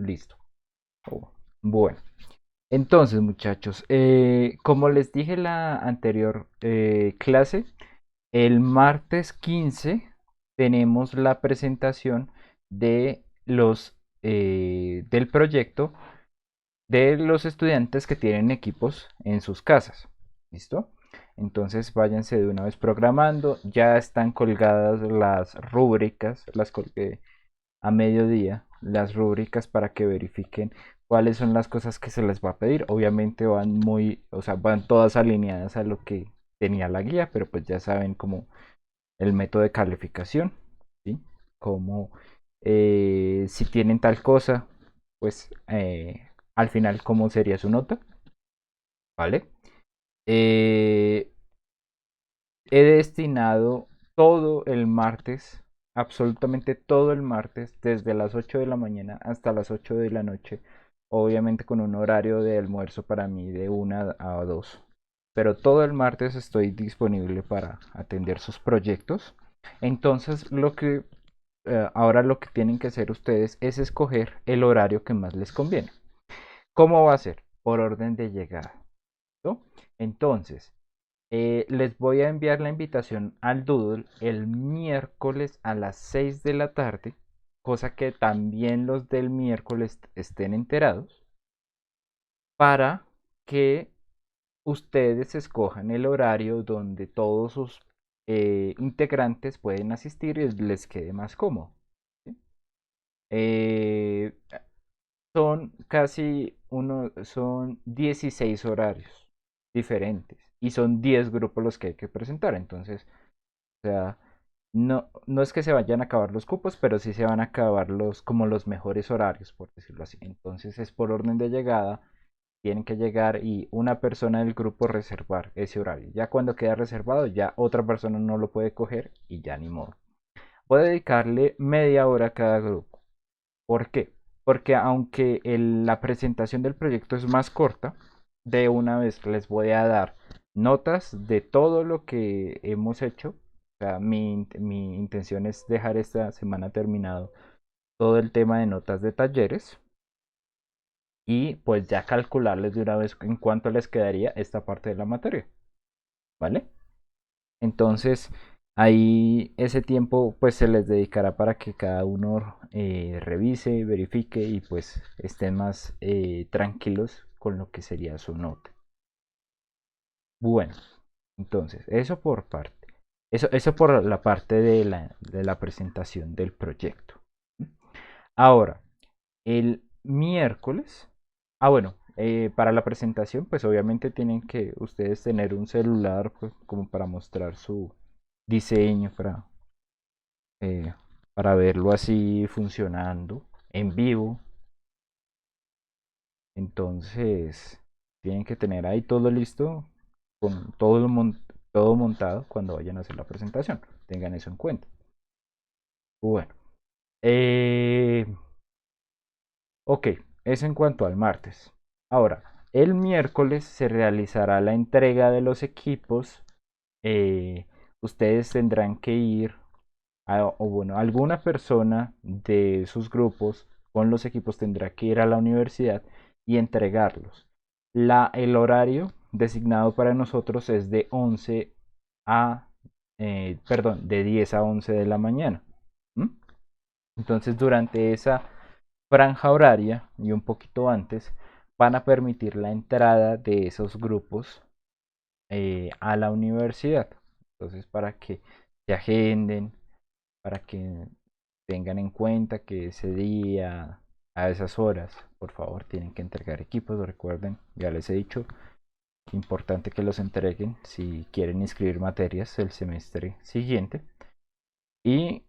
Listo. Oh, bueno, entonces muchachos, como les dije en la anterior clase, el martes 15 tenemos la presentación de del proyecto de los estudiantes que tienen equipos en sus casas. ¿Listo? Entonces váyanse de una vez programando. Ya están colgadas las rúbricas, las colgué a mediodía, las rúbricas para que verifiquen cuáles son las cosas que se les va a pedir. Obviamente o sea, van todas alineadas a lo que tenía la guía, pero pues ya saben como el método de calificación, ¿sí? Como si tienen tal cosa, pues al final cómo sería su nota, ¿vale? Eh, He destinado todo el martes, absolutamente todo el martes, desde las 8 de la mañana hasta las 8 de la noche, obviamente con un horario de almuerzo para mí de 1 a 2. Pero todo el martes estoy disponible para atender sus proyectos. Entonces, ahora lo que tienen que hacer ustedes es escoger el horario que más les conviene. ¿Cómo va a ser? Por orden de llegada, ¿no? Entonces, les voy a enviar la invitación al Doodle el miércoles a las 6 de la tarde, cosa que también los del miércoles estén enterados, para que ustedes escojan el horario donde todos sus integrantes pueden asistir y les quede más cómodo. ¿Sí? Eh, son 16 horarios diferentes y son 10 grupos los que hay que presentar. Entonces, o sea, no es que se vayan a acabar los cupos, pero sí se van a acabar como los mejores horarios, por decirlo así. Entonces es por orden de llegada, tienen que llegar y una persona del grupo reservar ese horario. Ya cuando queda reservado, ya otra persona no lo puede coger y ya ni modo. Puede dedicarle media hora a cada grupo. ¿Por qué? Porque aunque la presentación del proyecto es más corta, de una vez les voy a dar notas de todo lo que hemos hecho. O sea, mi intención es dejar esta semana terminado todo el tema de notas de talleres y pues ya calcularles de una vez en cuánto les quedaría esta parte de la materia, ¿vale? Entonces, ahí ese tiempo pues se les dedicará para que cada uno revise, verifique y pues estén más tranquilos con lo que sería su nota. Bueno, entonces, eso por parte. Eso por la parte de la presentación del proyecto. Ahora, el miércoles. Bueno, para la presentación, pues obviamente tienen que ustedes tener un celular pues, como para mostrar su diseño, eh, para verlo así funcionando en vivo. Entonces, tienen que tener ahí todo listo, con todo montado cuando vayan a hacer la presentación. Tengan eso en cuenta. Bueno, eh, ok, eso en cuanto al martes. Ahora, el miércoles se realizará la entrega de los equipos. eh, Ustedes tendrán que ir, o bueno, alguna persona de sus grupos con los equipos tendrá que ir a la universidad y entregarlos. El horario designado para nosotros es de 11 perdón, de 10 a 11 de la mañana. ¿Mm? Entonces, durante esa franja horaria y un poquito antes, van a permitir la entrada de esos grupos a la universidad. Entonces, para que se agenden, para que tengan en cuenta que ese día, a esas horas, por favor, tienen que entregar equipos. Recuerden, ya les he dicho, importante que los entreguen si quieren inscribir materias el semestre siguiente. Y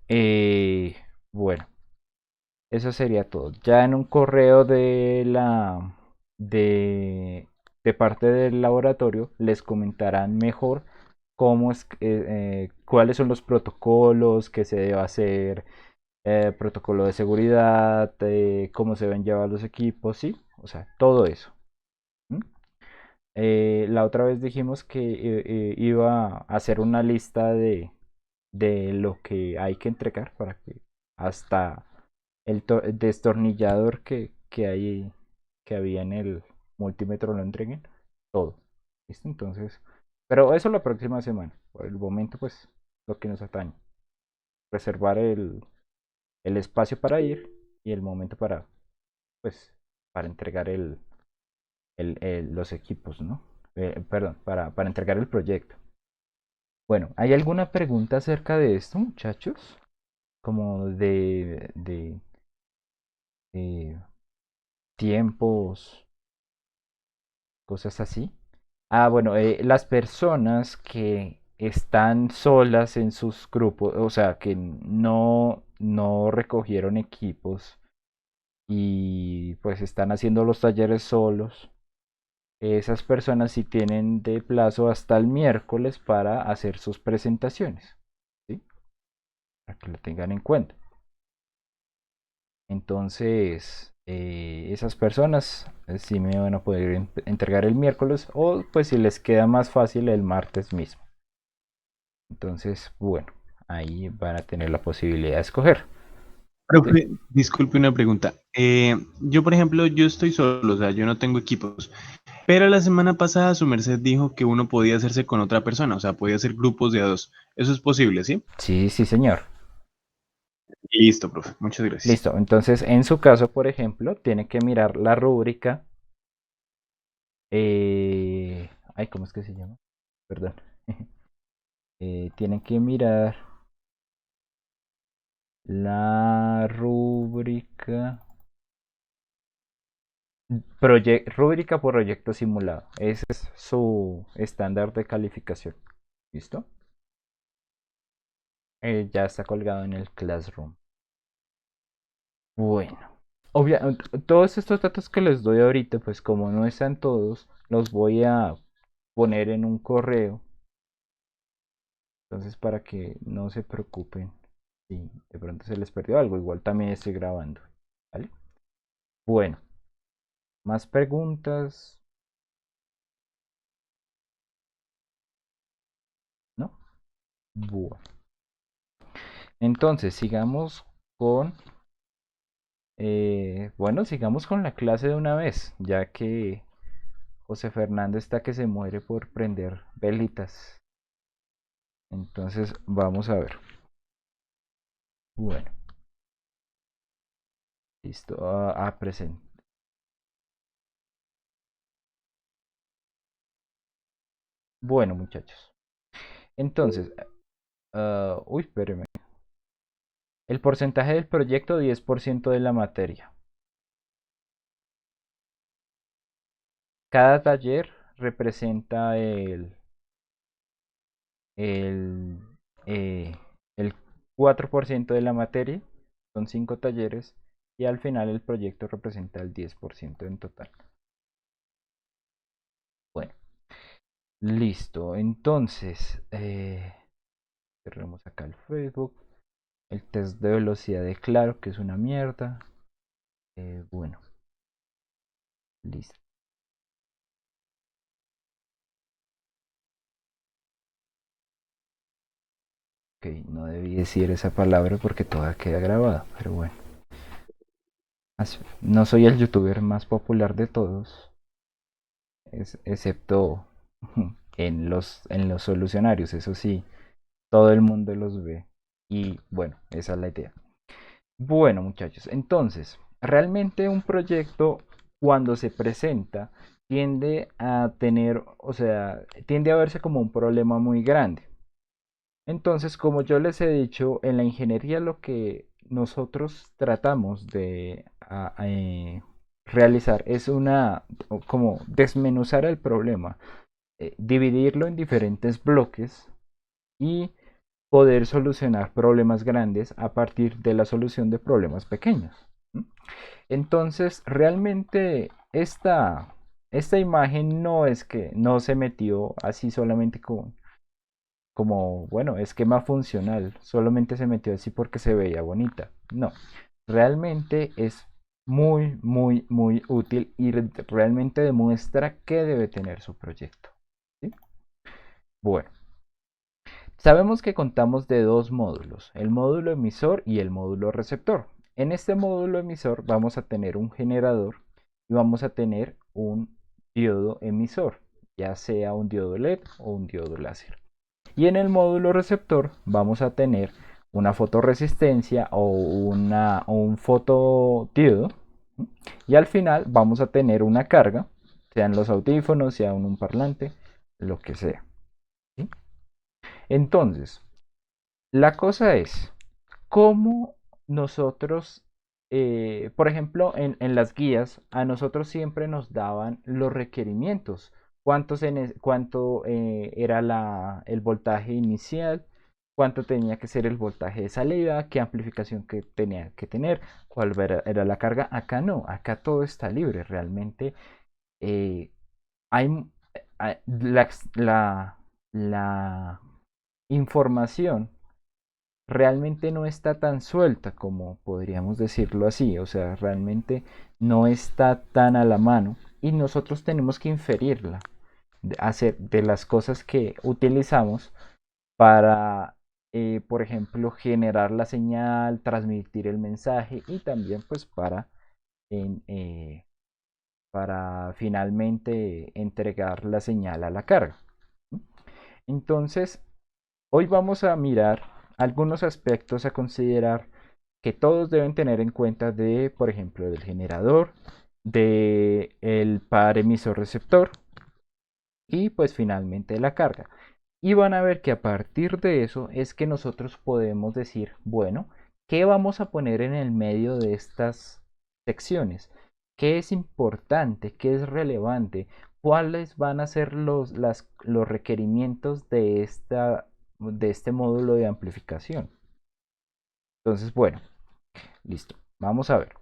bueno, eso sería todo. Ya en un correo de, de parte del laboratorio les comentarán mejor cuáles son los protocolos que se debe hacer, protocolo de seguridad, cómo se deben llevar los equipos, sí, o sea, todo eso. ¿Mm? La otra vez dijimos que iba a hacer una lista de lo que hay que entregar para que hasta el destornillador que había en el multímetro lo entreguen, todo. ¿Listo? Entonces, pero eso la próxima semana. Por el momento, pues, lo que nos atañe. Reservar el espacio para ir y el momento para, pues, para entregar los equipos, ¿no? Perdón, para entregar el proyecto. Bueno, ¿hay alguna pregunta acerca de esto, muchachos? Como de tiempos, cosas así. Ah, bueno, las personas que están solas en sus grupos, o sea, que no recogieron equipos y pues están haciendo los talleres solos, esas personas sí tienen de plazo hasta el miércoles para hacer sus presentaciones, ¿sí? Para que lo tengan en cuenta. Entonces, esas personas sí me van a poder entregar el miércoles o pues si les queda más fácil el martes mismo. Entonces, bueno, ahí van a tener la posibilidad de escoger. ¿Sí? Profe, disculpe una pregunta. Yo, por ejemplo, yo estoy solo, o sea, yo no tengo equipos. Pero la semana pasada su merced dijo que uno podía hacerse con otra persona, o sea, podía hacer grupos de a dos. Eso es posible, ¿sí? Sí, sí, señor. Listo, profe. Muchas gracias. Listo. Entonces, en su caso, por ejemplo, tiene que mirar la rúbrica. Ay, ¿cómo es que se llama? Perdón. Tienen que mirar la rúbrica. Rúbrica por proyecto simulado. Ese es su estándar de calificación. ¿Listo? Ya está colgado en el Classroom. Bueno. Todos estos datos que les doy ahorita, pues como no están todos, los voy a poner en un correo. Entonces, para que no se preocupen si de pronto se les perdió algo, igual también estoy grabando. ¿Vale? Bueno, más preguntas, ¿no? Bueno, entonces sigamos con, bueno, sigamos con la clase de una vez, ya que José Fernando está que se muere por prender velitas. Entonces, vamos a ver. Bueno, listo. Presente. Bueno, muchachos. Entonces, uy, espéreme. El porcentaje del proyecto, 10% de la materia. Cada taller representa el, eh, el 4% de la materia. Son 5 talleres. Y al final el proyecto representa el 10% en total. Bueno, listo. Entonces, cerremos acá el Facebook. El test de velocidad de Claro, que es una mierda. Bueno, listo. Ok, no debí decir esa palabra porque toda queda grabada, pero bueno. No soy el youtuber más popular de todos, excepto en los solucionarios, eso sí, todo el mundo los ve. Y bueno, esa es la idea. Bueno, muchachos, entonces, realmente un proyecto cuando se presenta tiende a tener, o sea, tiende a verse como un problema muy grande. Entonces, como yo les he dicho, en la ingeniería lo que nosotros tratamos de realizar es como desmenuzar el problema, dividirlo en diferentes bloques y poder solucionar problemas grandes a partir de la solución de problemas pequeños. Entonces, realmente esta imagen no es que no se metió así solamente como, bueno, esquema funcional, solamente se metió así porque se veía bonita. No, realmente es muy, muy, muy útil y realmente demuestra qué debe tener su proyecto. ¿Sí? Bueno, sabemos que contamos de dos módulos, el módulo emisor y el módulo receptor. En este módulo emisor vamos a tener un generador y vamos a tener un diodo emisor, ya sea un diodo LED o un diodo láser. Y en el módulo receptor vamos a tener una fotoresistencia o un fotodiodo. Y al final vamos a tener una carga, sean los audífonos, sea un parlante, lo que sea. ¿Sí? Entonces, la cosa es, ¿cómo nosotros, por ejemplo, en las guías, a nosotros siempre nos daban los requerimientos? ¿Cuánto era el voltaje inicial? ¿Cuánto tenía que ser el voltaje de salida? ¿Qué amplificación que tenía que tener? ¿Cuál era la carga? Acá no, acá todo está libre. Realmente eh, hay la información realmente no está tan suelta como podríamos decirlo así, o sea, realmente no está tan a la mano y nosotros tenemos que inferirla, hacer de las cosas que utilizamos para, por ejemplo, generar la señal, transmitir el mensaje y también pues en, eh, para finalmente entregar la señal a la carga. Entonces, hoy vamos a mirar algunos aspectos a considerar que todos deben tener en cuenta de, por ejemplo, del generador, del par emisor receptor y pues finalmente la carga. Y van a ver que a partir de eso es que nosotros podemos decir, bueno, ¿qué vamos a poner en el medio de estas secciones? ¿Qué es importante? ¿Qué es relevante? ¿Cuáles van a ser los requerimientos de este módulo de amplificación? Entonces, bueno, listo. Vamos a ver.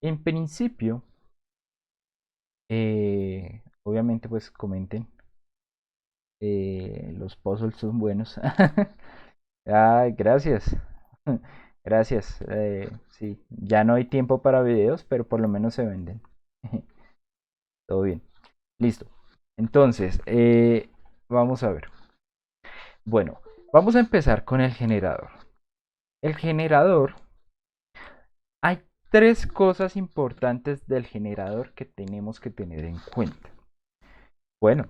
En principio, obviamente pues comenten. Los puzzles son buenos. Ay, gracias. Gracias. Sí, ya no hay tiempo para videos, pero por lo menos se venden. Todo bien. Listo. Entonces, vamos a ver. Bueno, vamos a empezar con el generador. El generador, hay tres cosas importantes del generador que tenemos que tener en cuenta. Bueno,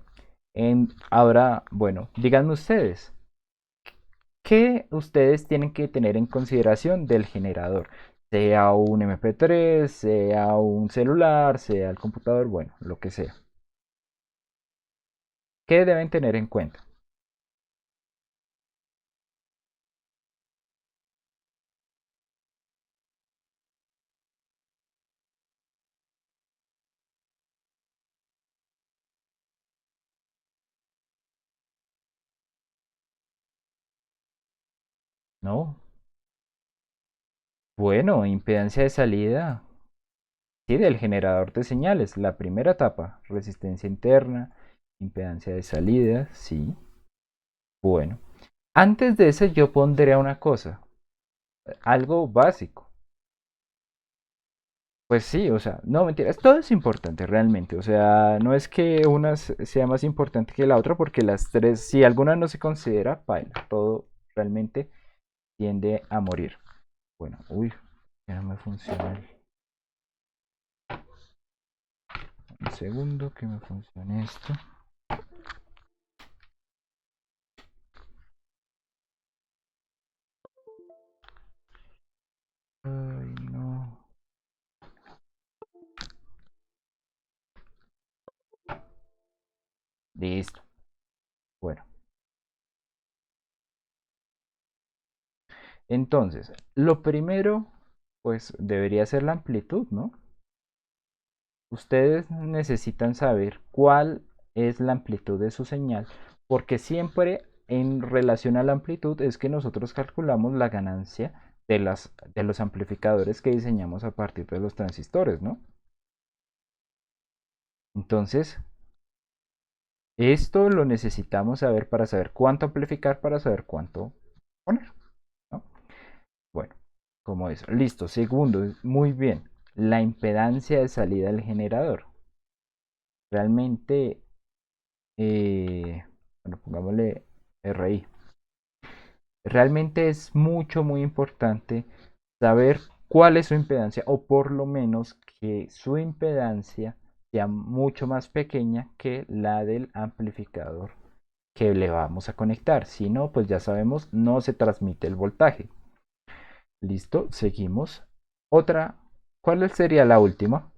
ahora, bueno, díganme ustedes, ¿qué ustedes tienen que tener en consideración del generador? Sea un MP3, sea un celular, sea el computador, bueno, lo que sea. ¿Qué deben tener en cuenta? No. Bueno, impedancia de salida. Sí, del generador de señales. La primera etapa, resistencia interna, impedancia de salida, sí. Bueno, antes de eso yo pondría una cosa, algo básico. Pues sí, o sea, no mentiras, todo es importante realmente, o sea, no es que una sea más importante que la otra porque las tres, si alguna no se considera, paila, todo realmente tiende a morir. Bueno, uy, ya no me funciona un segundo que me funcione esto. Ay, no. Listo. Bueno, entonces, lo primero, pues debería ser la amplitud, ¿no? Ustedes necesitan saber cuál es la amplitud de su señal, porque siempre en relación a la amplitud es que nosotros calculamos la ganancia de los amplificadores que diseñamos a partir de los transistores, ¿no? Entonces, esto lo necesitamos saber para saber cuánto amplificar, para saber cuánto poner, ¿no? Bueno, como eso. Listo. Segundo, muy bien. La impedancia de salida del generador. Realmente, bueno, pongámosle RI. Realmente es muy importante saber cuál es su impedancia, o por lo menos que su impedancia sea mucho más pequeña que la del amplificador que le vamos a conectar. Si no, pues ya sabemos, no se transmite el voltaje. Listo, seguimos. Otra, ¿cuál sería la última?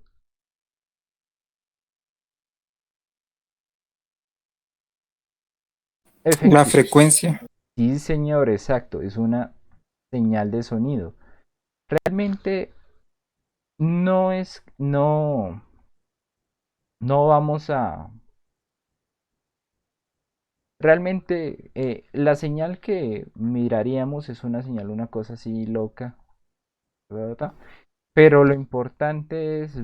La Efectivo. frecuencia. Sí, señor, exacto. Es una señal de sonido. Realmente no es, no vamos a. Realmente la señal que miraríamos es una señal, una cosa así loca, ¿verdad? Pero lo importante es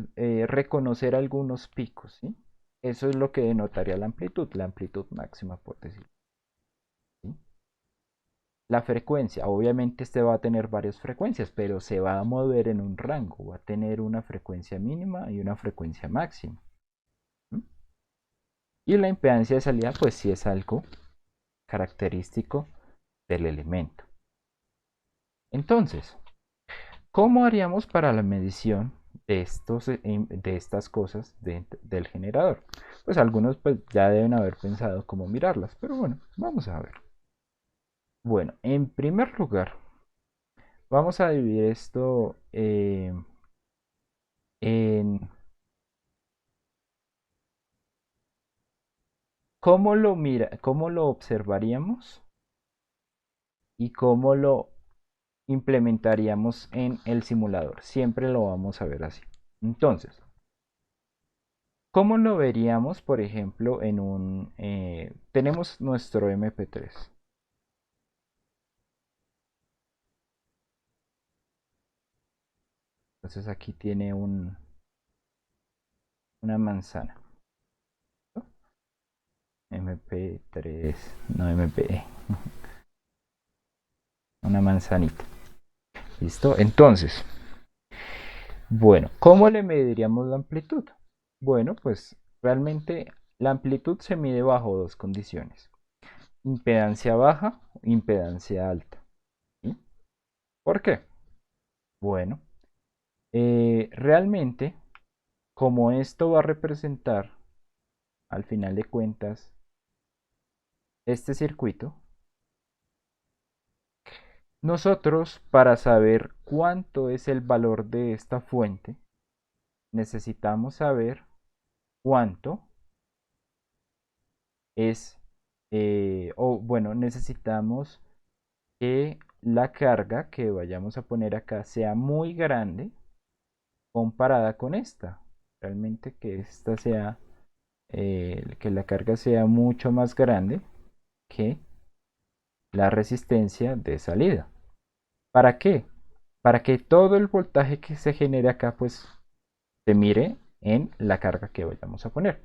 reconocer algunos picos, ¿sí? Eso es lo que denotaría la amplitud máxima, por decirlo, ¿sí? La frecuencia, obviamente este va a tener varias frecuencias, pero se va a mover en un rango, va a tener una frecuencia mínima y una frecuencia máxima, ¿sí? Y la impedancia de salida, pues sí es algo característico del elemento. Entonces, ¿cómo haríamos para la medición de estas cosas del generador? Pues algunos pues, ya deben haber pensado cómo mirarlas, pero bueno, vamos a ver. Bueno, en primer lugar, vamos a dividir esto en cómo lo observaríamos y cómo lo implementaríamos en el simulador. Siempre lo vamos a ver así. Entonces, ¿cómo lo veríamos, por ejemplo, en un... tenemos nuestro MP3. Entonces aquí tiene una manzana. ¿No? MP3, no MP, una manzanita. ¿Listo? Entonces, bueno, ¿cómo le mediríamos la amplitud? Bueno, pues realmente la amplitud se mide bajo dos condiciones. Impedancia baja, impedancia alta. ¿Sí? ¿Por qué? Bueno, realmente, como esto va a representar, al final de cuentas, este circuito, nosotros, para saber cuánto es el valor de esta fuente, necesitamos saber cuánto es, o bueno, necesitamos que la carga que vayamos a poner acá sea muy grande comparada con esta. Realmente que esta sea, que la carga sea mucho más grande que la resistencia de salida. ¿Para qué? Para que todo el voltaje que se genere acá, pues se mire en la carga que vayamos a poner.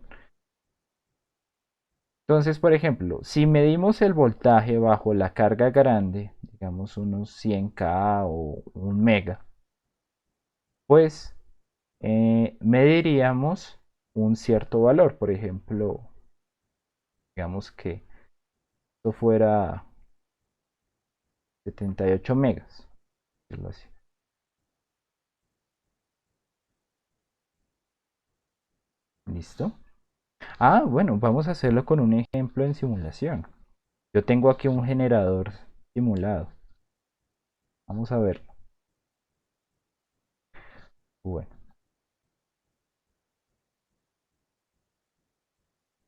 Entonces, por ejemplo, si medimos el voltaje bajo la carga grande, digamos unos 100K o 1 mega, pues mediríamos un cierto valor. Por ejemplo, digamos que esto fuera 78 megas. Así. ¿Listo? Ah, bueno, vamos a hacerlo con un ejemplo en simulación. Yo tengo aquí un generador simulado. Vamos a verlo. Bueno,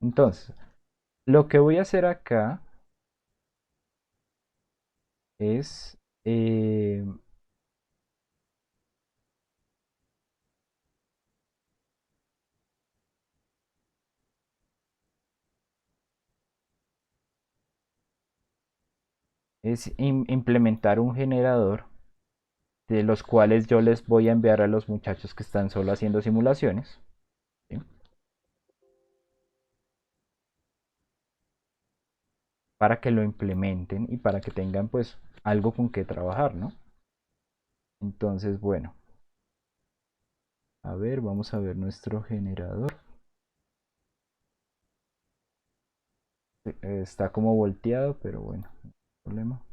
entonces, lo que voy a hacer acá es, eh, es implementar un generador de los cuales yo les voy a enviar a los muchachos que están solo haciendo simulaciones, ¿sí? Para que lo implementen y para que tengan pues algo con que trabajar, ¿no? Entonces, bueno, a ver, vamos a ver nuestro generador. Está como volteado, pero bueno, no hay problema.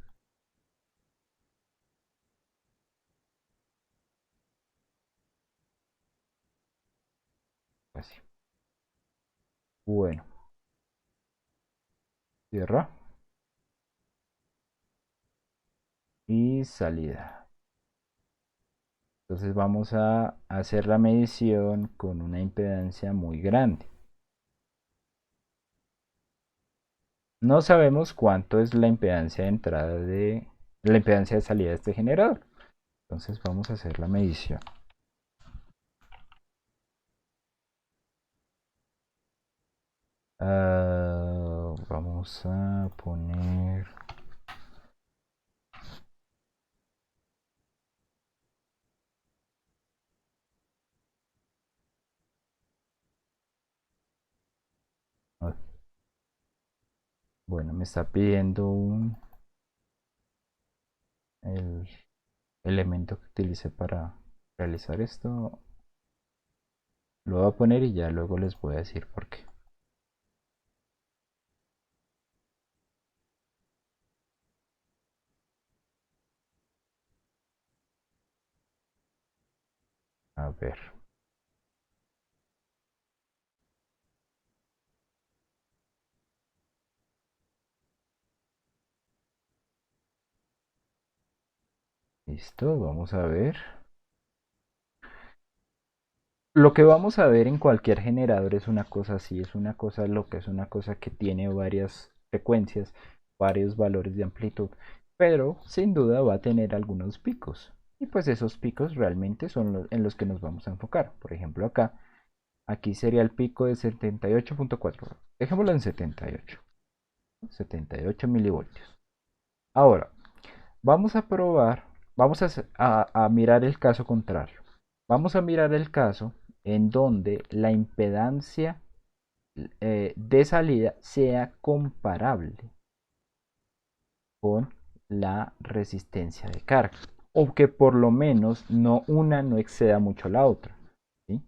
Así. Bueno, cierra y salida. Entonces vamos a hacer la medición con una impedancia muy grande. No sabemos cuánto es la impedancia de entrada la impedancia de salida de este generador. Entonces vamos a hacer la medición. Vamos a poner... Bueno, me está pidiendo el elemento que utilicé para realizar esto. Lo voy a poner y ya luego les voy a decir por qué. A ver. Listo, vamos a ver. Lo que vamos a ver en cualquier generador es una cosa así, es una cosa loca, es una cosa que tiene varias frecuencias, varios valores de amplitud, pero sin duda va a tener algunos picos. Y pues esos picos realmente son en los que nos vamos a enfocar. Por ejemplo, aquí sería el pico de 78.4. Dejémoslo en 78 milivoltios. Ahora, vamos a probar, vamos a mirar el caso contrario. Vamos a mirar el caso en donde la impedancia de salida sea comparable con la resistencia de carga. O que por lo menos una no exceda mucho la otra. ¿Sí?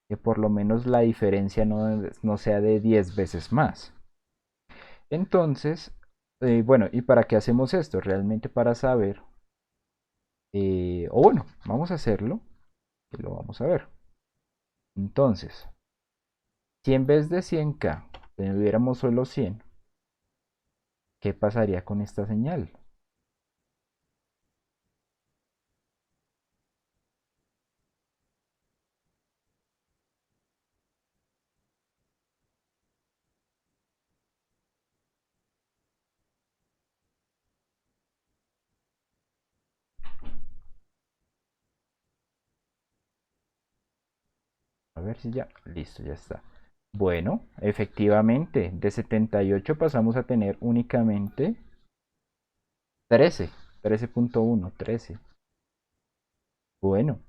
Que por lo menos la diferencia no sea de 10 veces más. Entonces, bueno, ¿y para qué hacemos esto? Realmente para saber, o bueno, vamos a hacerlo y lo vamos a ver. Entonces, si en vez de 100K tuviéramos solo 100, ¿qué pasaría con esta señal? A ver si ya, listo, ya está. Bueno, efectivamente, de 78 pasamos a tener únicamente 13, 13.1, 13. Bueno,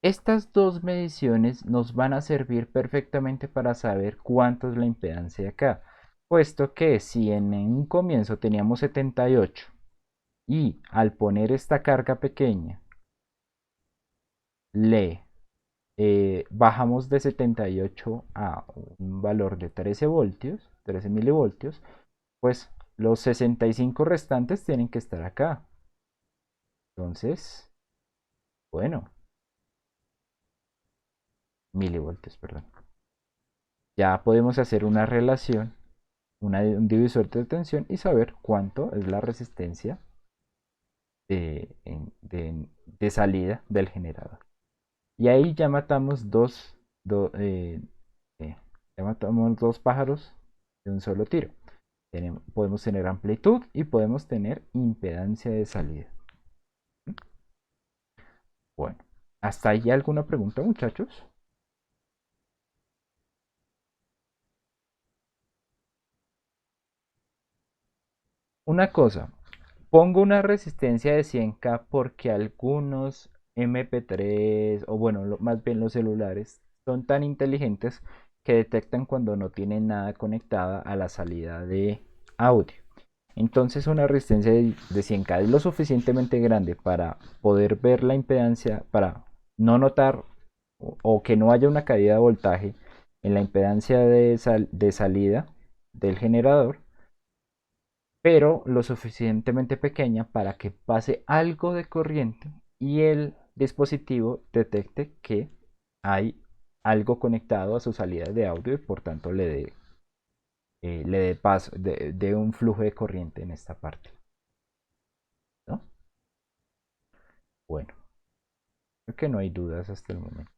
estas dos mediciones nos van a servir perfectamente para saber cuánto es la impedancia acá, puesto que si en un comienzo teníamos 78 y al poner esta carga pequeña le bajamos de 78 a un valor de 13 voltios, 13 milivoltios, pues los 65 restantes tienen que estar acá. Entonces, bueno, milivoltios, perdón. Ya podemos hacer una relación, un divisor de tensión y saber cuánto es la resistencia de salida del generador. Y ahí ya matamos eh, ya matamos dos pájaros de un solo tiro. Podemos tener amplitud y podemos tener impedancia de salida. Bueno, ¿hasta ahí alguna pregunta, muchachos? Una cosa, pongo una resistencia de 100K porque algunos MP3 o bueno, más bien los celulares son tan inteligentes que detectan cuando no tienen nada conectada a la salida de audio. Entonces una resistencia de 100K es lo suficientemente grande para poder ver la impedancia, para no notar o que no haya una caída de voltaje en la impedancia de salida del generador, pero lo suficientemente pequeña para que pase algo de corriente y el dispositivo detecte que hay algo conectado a su salida de audio y por tanto le dé paso, de un flujo de corriente en esta parte, ¿no? Bueno, creo que no hay dudas hasta el momento.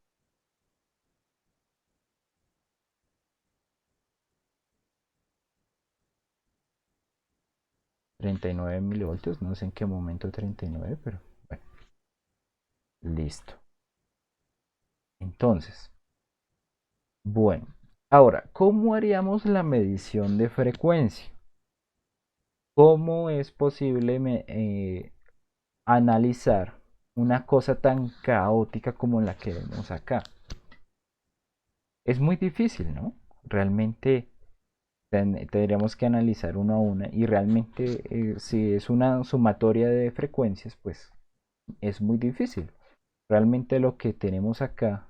39 milivoltios, no sé en qué momento 39, pero bueno, listo. Entonces, bueno, ahora, ¿cómo haríamos la medición de frecuencia? ¿Cómo es posible analizar una cosa tan caótica como la que vemos acá? Es muy difícil, ¿no? Realmente tendríamos que analizar una a una y realmente si es una sumatoria de frecuencias, pues es muy difícil. Realmente lo que tenemos acá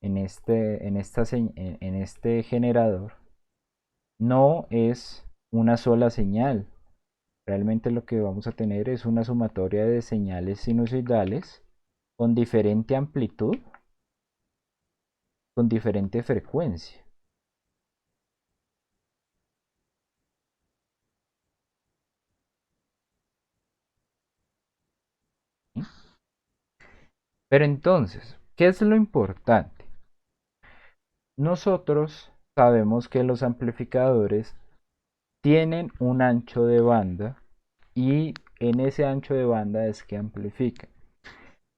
en este generador no es una sola señal. Realmente lo que vamos a tener es una sumatoria de señales sinusoidales con diferente amplitud, con diferente frecuencia. ¿Sí? Pero entonces, ¿qué es lo importante? Nosotros sabemos que los amplificadores tienen un ancho de banda y en ese ancho de banda es que amplifican.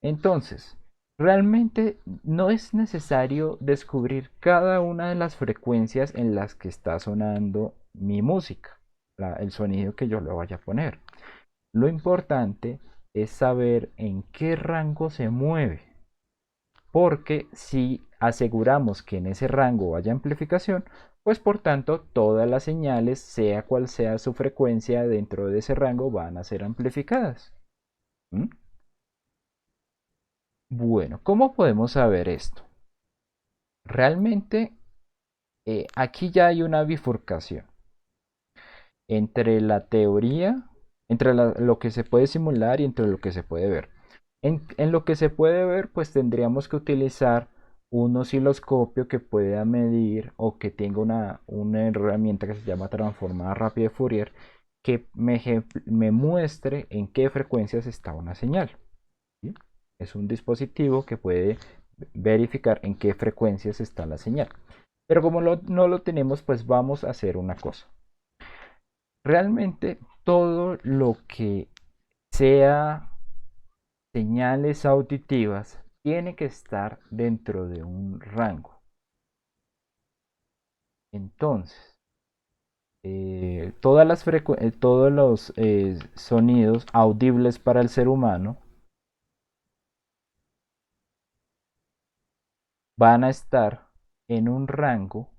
Entonces, realmente no es necesario descubrir cada una de las frecuencias en las que está sonando mi música, el sonido que yo le vaya a poner. Lo importante es saber en qué rango se mueve, porque si aseguramos que en ese rango haya amplificación, pues por tanto todas las señales, sea cual sea su frecuencia dentro de ese rango, van a ser amplificadas. ¿Mm? Bueno, ¿cómo podemos saber esto? Realmente aquí ya hay una bifurcación entre la teoría, entre lo que se puede simular y entre lo que se puede ver. En lo que se puede ver, pues tendríamos que utilizar un osciloscopio que pueda medir o que tenga una herramienta que se llama transformada rápida de Fourier que me muestre en qué frecuencias está una señal. ¿Sí? Es un dispositivo que puede verificar en qué frecuencias está la señal. Pero como no lo tenemos, pues vamos a hacer una cosa. Realmente todo lo que sea señales auditivas tiene que estar dentro de un rango. Entonces, todos los sonidos audibles para el ser humano van a estar en un rango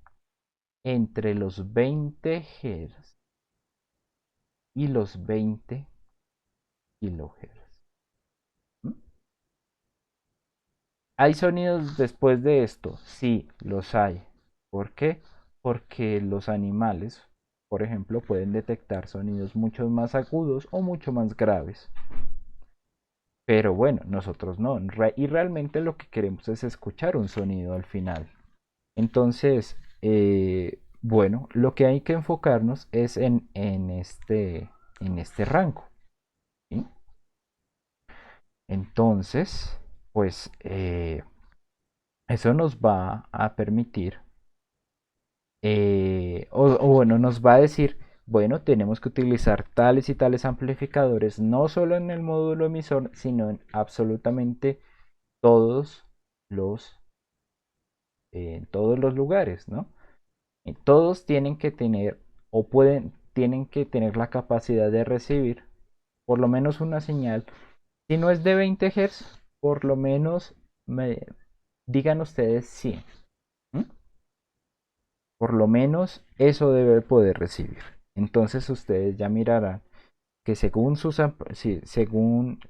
entre los 20 Hz y los 20 kHz. ¿Mm? ¿Hay sonidos después de esto? Sí, los hay. ¿Por qué? Porque los animales, por ejemplo, pueden detectar sonidos mucho más agudos o mucho más graves. Pero bueno, nosotros no. Y realmente lo que queremos es escuchar un sonido al final. Entonces, bueno, lo que hay que enfocarnos es en este rango. ¿Sí? Entonces, pues eso nos va a permitir, o bueno, nos va a decir, bueno, tenemos que utilizar tales y tales amplificadores, no solo en el módulo emisor, sino en absolutamente todos los, en todos los lugares, ¿no? Todos tienen que tener tienen que tener la capacidad de recibir por lo menos una señal. Si no es de 20 Hz, por lo menos digan ustedes sí. ¿Mm? Por lo menos eso debe poder recibir. Entonces ustedes ya mirarán que según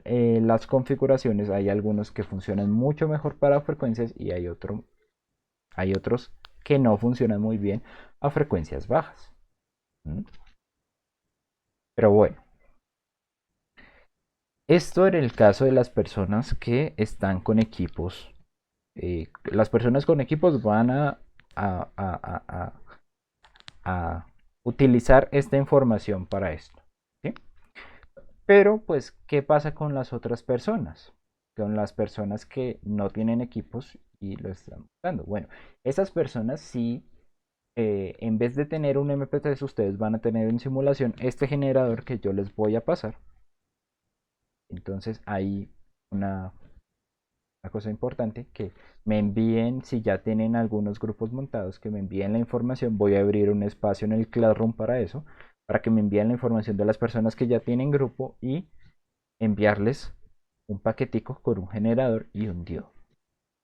las configuraciones hay algunos que funcionan mucho mejor para frecuencias y hay otros que no funcionan muy bien a frecuencias bajas. ¿Mm? Pero bueno, esto en el caso de las personas que están con equipos Las personas con equipos van a, a- a- a utilizar esta información para esto. ¿Sí? Pero, pues, ¿qué pasa con las otras personas? Con las personas que no tienen equipos y lo están buscando. Bueno, esas personas sí, en vez de tener un MP3, ustedes van a tener en simulación este generador que yo les voy a pasar. Entonces, hay una, una cosa importante, que me envíen, si ya tienen algunos grupos montados, que me envíen la información. Voy a abrir un espacio en el Classroom para eso, para que me envíen la información de las personas que ya tienen grupo y enviarles un paquetico con un generador y un diodo.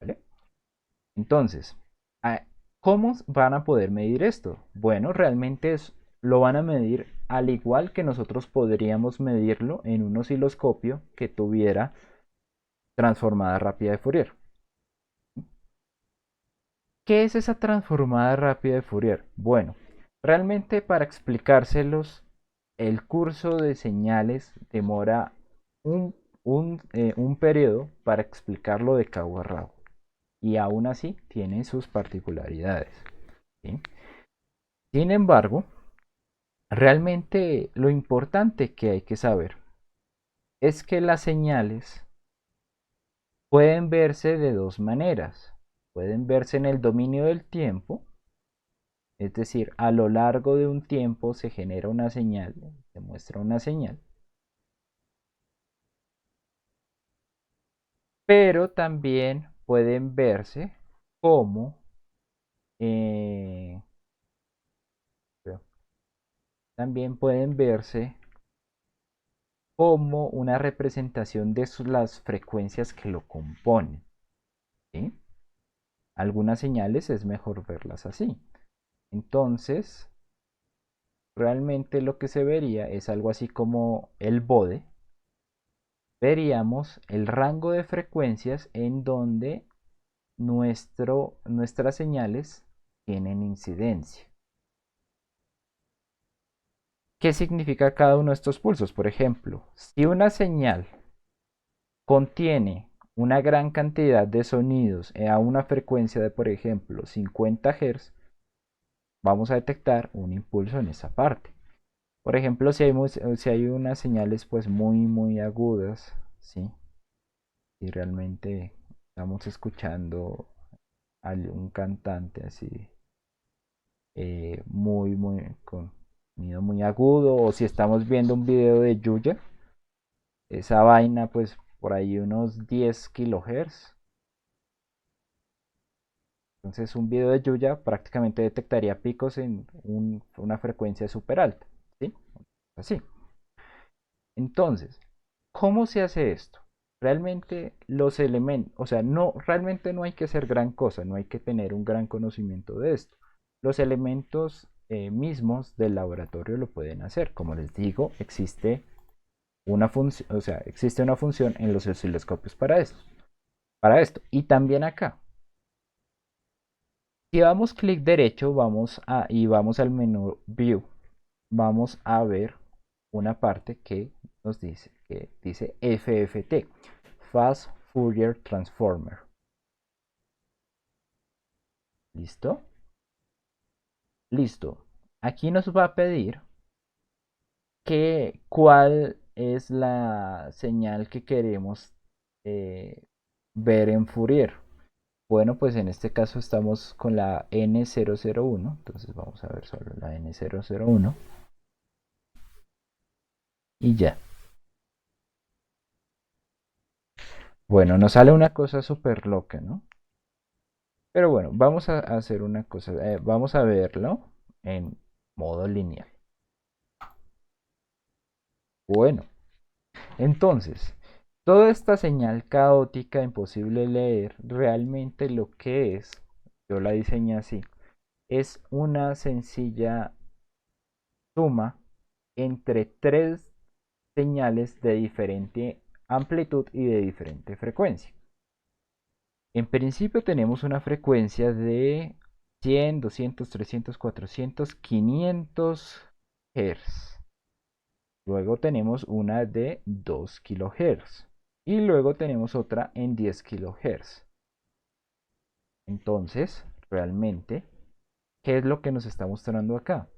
¿Vale? Entonces, ¿cómo van a poder medir esto? Bueno, realmente lo van a medir al igual que nosotros podríamos medirlo en un osciloscopio que tuviera transformada rápida de Fourier. ¿Qué es esa transformada rápida de Fourier? Bueno, realmente para explicárselos, el curso de señales demora un periodo para explicarlo de cabo a rabo. Y aún así tiene sus particularidades. ¿Sí? Sin embargo, realmente lo importante que hay que saber es que las señales pueden verse de dos maneras. Pueden verse en el dominio del tiempo. Es decir, a lo largo de un tiempo se genera una señal, se muestra una señal, pero también pueden verse como, eh, también pueden verse como una representación de las frecuencias que lo componen. ¿Sí? Algunas señales es mejor verlas así. Entonces, realmente lo que se vería es algo así como el bode. Veríamos el rango de frecuencias en donde nuestras señales tienen incidencia. ¿Qué significa cada uno de estos pulsos? Por ejemplo, si una señal contiene una gran cantidad de sonidos a una frecuencia de, por ejemplo, 50 Hz, vamos a detectar un impulso en esa parte. Por ejemplo, si hay unas señales pues muy agudas, ¿sí? Y realmente estamos escuchando a un cantante así, con sonido muy agudo, o si estamos viendo un video de Yuya, esa vaina pues por ahí unos 10 kilohertz. Entonces un video de Yuya prácticamente detectaría picos en una frecuencia súper alta, ¿sí? Así. Entonces, ¿cómo se hace esto? Realmente los elementos, o sea, realmente no hay que hacer gran cosa, no hay que tener un gran conocimiento de esto. Los elementos mismos del laboratorio lo pueden hacer. Como les digo, existe una función, o sea, existe una función en los osciloscopios para esto. Y también acá. Si damos clic derecho, vamos al menú View, vamos a ver una parte que dice FFT, Fast Fourier Transformer. ¿Listo? Listo. Aquí nos va a pedir cuál es la señal que queremos eh, ver en Fourier. Bueno, pues en este caso estamos con la N001, entonces vamos a ver solo la N001 y ya. Bueno, nos sale una cosa súper loca, ¿no? Pero bueno, vamos a hacer una cosa, vamos a verlo en modo lineal. Bueno, entonces, toda esta señal caótica, imposible de leer, realmente lo que es, yo la diseñé así, es una sencilla suma entre tres señales de diferente amplitud y de diferente frecuencia. En principio tenemos una frecuencia de 100, 200, 300, 400, 500 Hz. Luego tenemos una de 2 kHz. Y luego tenemos otra en 10 kHz. Entonces, realmente, ¿qué es lo que nos está mostrando acá?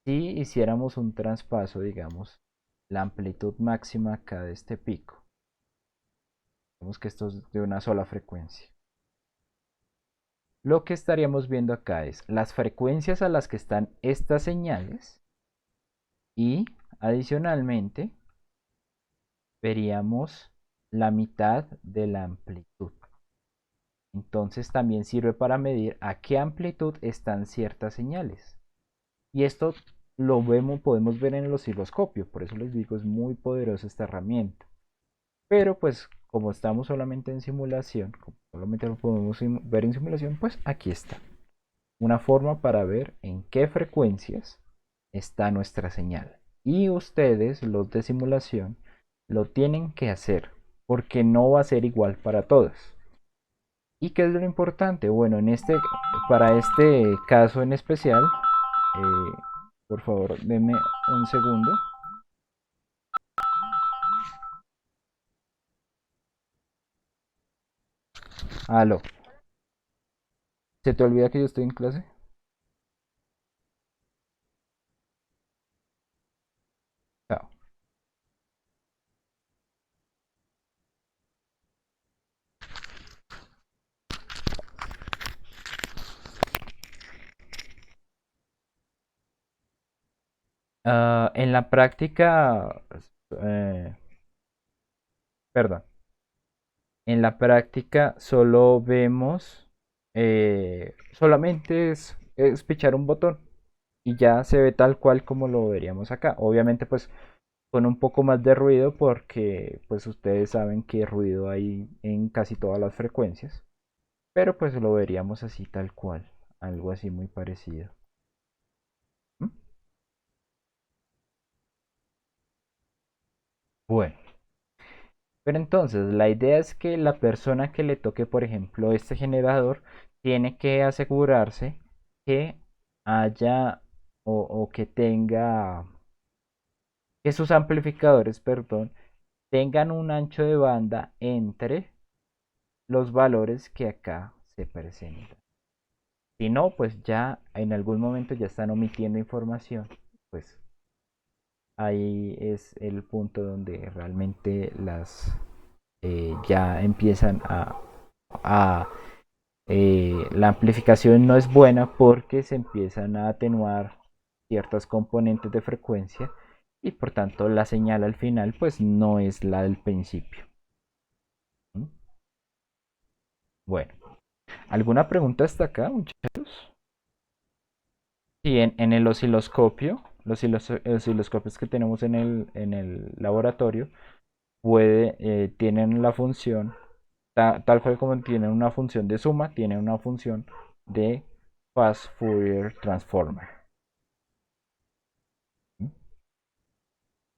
Si hiciéramos un traspaso, digamos, la amplitud máxima acá de este pico, vemos que esto es de una sola frecuencia. Lo que estaríamos viendo acá es las frecuencias a las que están estas señales y adicionalmente veríamos la mitad de la amplitud. Entonces también sirve para medir a qué amplitud están ciertas señales. Y esto podemos ver en el osciloscopio, por eso les digo, es muy poderosa esta herramienta. Pero pues como estamos solamente en simulación, como solamente lo podemos ver en simulación, pues aquí está. Una forma para ver en qué frecuencias está nuestra señal. Y ustedes, los de simulación, lo tienen que hacer, porque no va a ser igual para todas. ¿Y qué es lo importante? Bueno, para este caso en especial, por favor, denme un segundo. Aló, ¿se te olvida que yo estoy en clase? Chao. En la práctica, eh, perdón, en la práctica solo vemos, solamente es pichar un botón y ya se ve tal cual como lo veríamos acá. Obviamente pues con un poco más de ruido porque pues ustedes saben que ruido hay en casi todas las frecuencias, pero pues lo veríamos así tal cual, algo así muy parecido. ¿Mm? Bueno, pero entonces la idea es que la persona que le toque, por ejemplo, este generador, tiene que asegurarse que haya o que tenga, que sus amplificadores, perdón, tengan un ancho de banda entre los valores que acá se presentan. Si no, pues ya en algún momento ya están omitiendo información. Pues ahí es el punto donde realmente ya empiezan a la amplificación no es buena porque se empiezan a atenuar ciertas componentes de frecuencia y por tanto la señal al final pues no es la del principio. ¿Mm? Bueno, ¿alguna pregunta hasta acá, muchachos? Sí, en el osciloscopio, osciloscopios que tenemos en el laboratorio, tienen la función, tal cual como tienen una función de suma, tienen una función de Fast Fourier Transformer.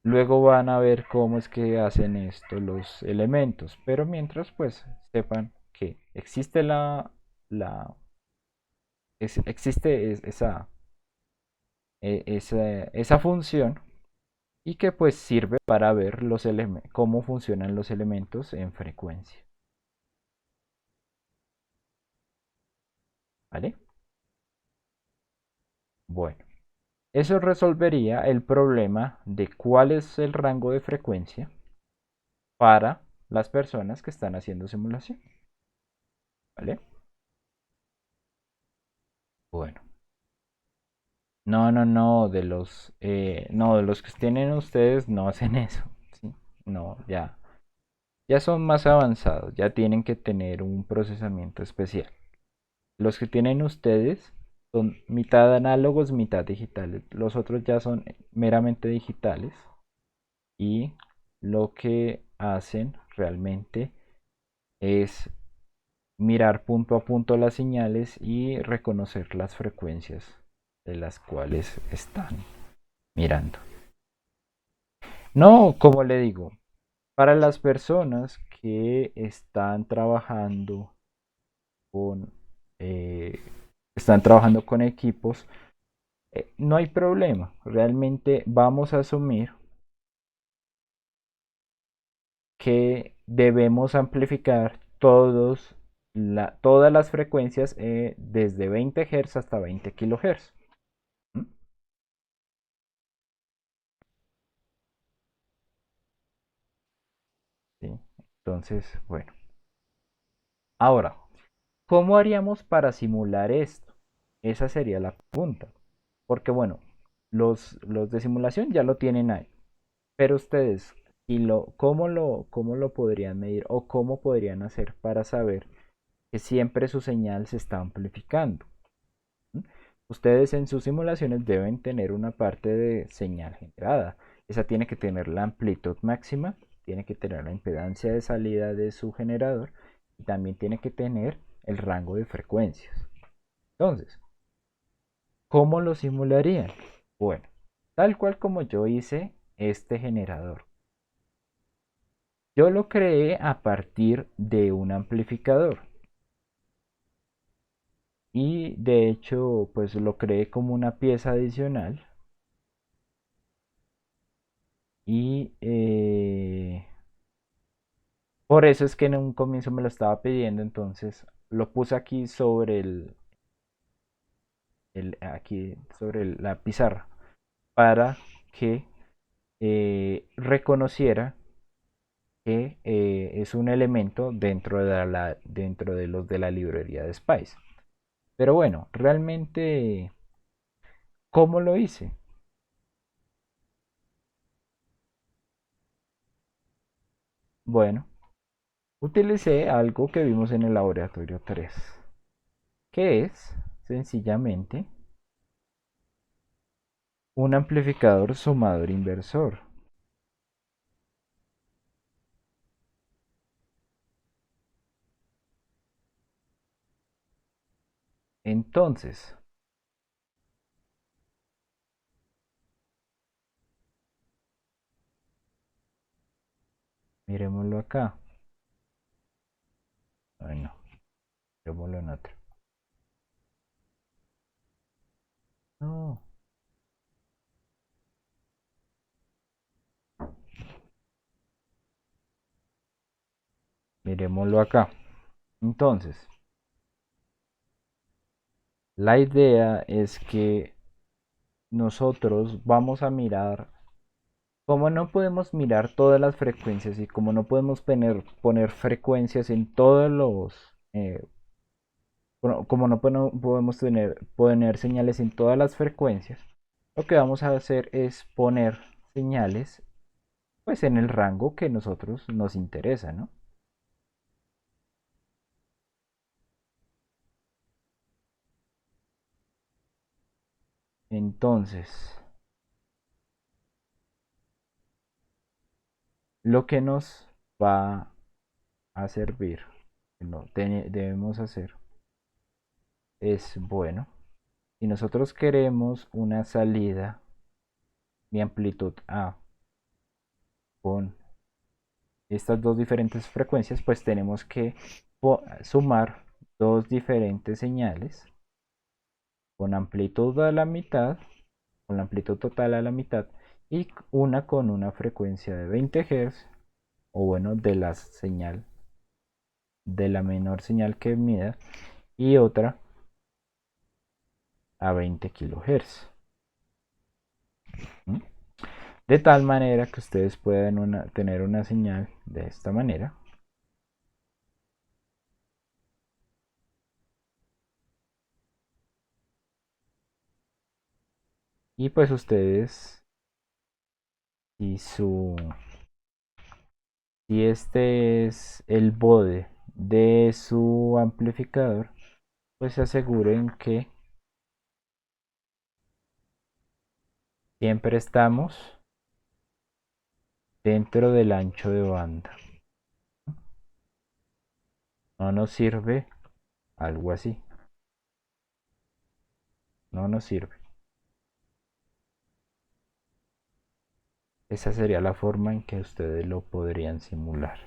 Luego van a ver cómo es que hacen esto los elementos, pero mientras pues sepan que existe esa función y que pues sirve para ver cómo funcionan los elementos en frecuencia. ¿Vale? Bueno, eso resolvería el problema de cuál es el rango de frecuencia para las personas que están haciendo simulación. ¿Vale? Bueno. No, no, no, no, de los que tienen ustedes no hacen eso. ¿Sí? No, ya son más avanzados, ya tienen que tener un procesamiento especial. Los que tienen ustedes son mitad análogos, mitad digitales. Los otros ya son meramente digitales y lo que hacen realmente es mirar punto a punto las señales y reconocer las frecuencias de las cuales están mirando. No, como le digo, para las personas que con, eh, están trabajando con equipos, no hay problema. Realmente vamos a asumir que debemos amplificar todos. todas las frecuencias desde 20 Hz hasta 20 kHz. ¿Mm? ¿Sí? Entonces, bueno. Ahora, ¿cómo haríamos para simular esto? Esa sería la pregunta. Porque bueno, los de simulación ya lo tienen ahí. Pero ustedes, cómo lo podrían medir o cómo podrían hacer para saber que siempre su señal se está amplificando? ¿Mm? Ustedes en sus simulaciones deben tener una parte de señal generada. Esa tiene que tener la amplitud máxima, tiene que tener la impedancia de salida de su generador y también tiene que tener el rango de frecuencias. Entonces, ¿cómo lo simularían? Bueno, tal cual como yo hice este generador. Yo lo creé a partir de un amplificador y de hecho pues lo creé como una pieza adicional y por eso es que en un comienzo me lo estaba pidiendo, entonces lo puse aquí sobre aquí sobre la pizarra para que reconociera que es un elemento dentro de los de la librería de Spice. Pero bueno, realmente, ¿cómo lo hice? Bueno, utilicé algo que vimos en el laboratorio 3, que es sencillamente un amplificador sumador inversor. Entonces, miremoslo acá. Bueno, miremoslo en otro. No, miremoslo acá. Entonces, la idea es que nosotros vamos a mirar, como no podemos mirar todas las frecuencias y como no podemos poner frecuencias en todos como no podemos poner señales en todas las frecuencias, lo que vamos a hacer es poner señales pues en el rango que nosotros nos interesa, ¿no? Entonces, lo que nos va a servir, que no debemos hacer, es, bueno, si nosotros queremos una salida de amplitud A con estas dos diferentes frecuencias, pues tenemos que sumar dos diferentes señales con amplitud a la mitad, con la amplitud total a la mitad y una con una frecuencia de 20 Hz o bueno, de la señal, de la menor señal que mida y otra a 20 kHz. ¿Mm? De tal manera que ustedes puedan tener una señal de esta manera. Y pues ustedes, si su si este es el bode de su amplificador, pues se aseguren que siempre estamos dentro del ancho de banda. No nos sirve algo así. No nos sirve. Esa sería la forma en que ustedes lo podrían simular.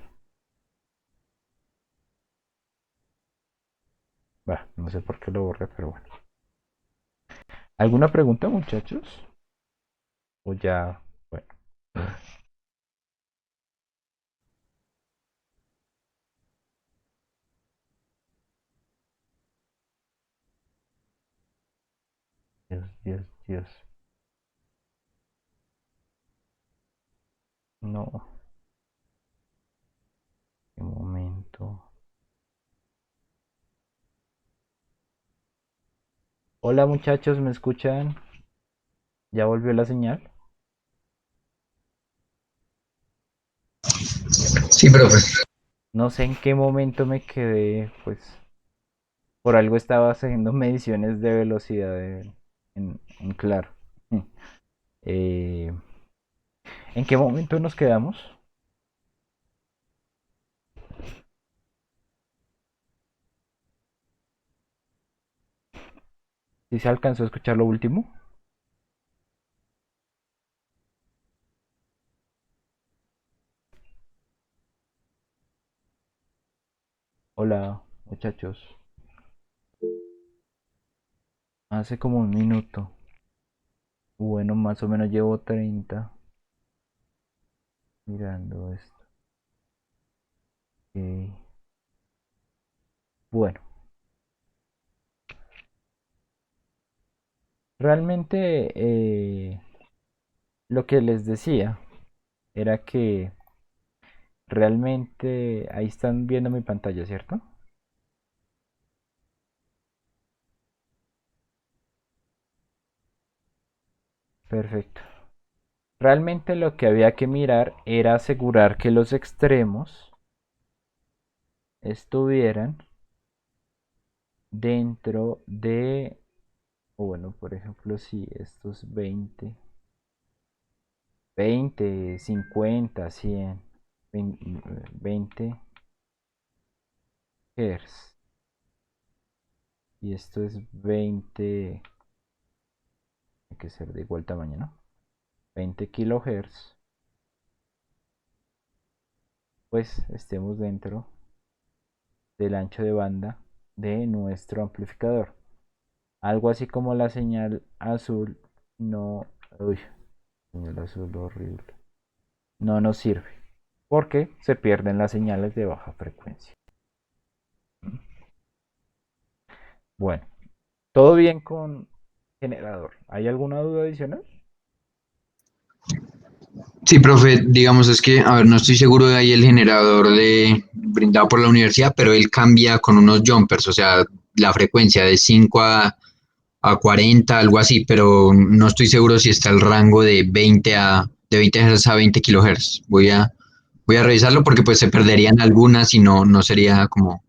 Bah, no sé por qué lo borré, pero bueno. ¿Alguna pregunta, muchachos? O ya, bueno. Dios, Dios. No, qué momento. Hola muchachos, ¿me escuchan? ¿Ya volvió la señal? Sí, profe. No sé en qué momento me quedé, pues por algo estaba haciendo mediciones de velocidad en claro. Eh, ¿En qué momento nos quedamos? ¿Si se alcanzó a escuchar lo último? Hola, muchachos. Hace como un minuto. Bueno, más o menos llevo 30 mirando esto. Ok. Bueno, realmente lo que les decía era que realmente ahí están viendo mi pantalla, ¿cierto? Perfecto. Realmente lo que había que mirar era asegurar que los extremos estuvieran dentro de, o bueno, por ejemplo, si estos 20, 50, 100, 20 Hz. Y esto es 20, hay que ser de igual tamaño, ¿no? 20 kilohertz, pues estemos dentro del ancho de banda de nuestro amplificador. Algo así como la señal azul no... Uy, señal azul horrible. No nos sirve. Porque se pierden las señales de baja frecuencia. Bueno, todo bien con generador. ¿Hay alguna duda adicional? Sí, profe, digamos es que, a ver, no estoy seguro de ahí el generador de brindado por la universidad, pero él cambia con unos jumpers, o sea, la frecuencia de 5 a 40, algo así, pero no estoy seguro si está el rango de 20 Hz a 20 kilohertz. Voy a revisarlo porque pues se perderían algunas y no sería como,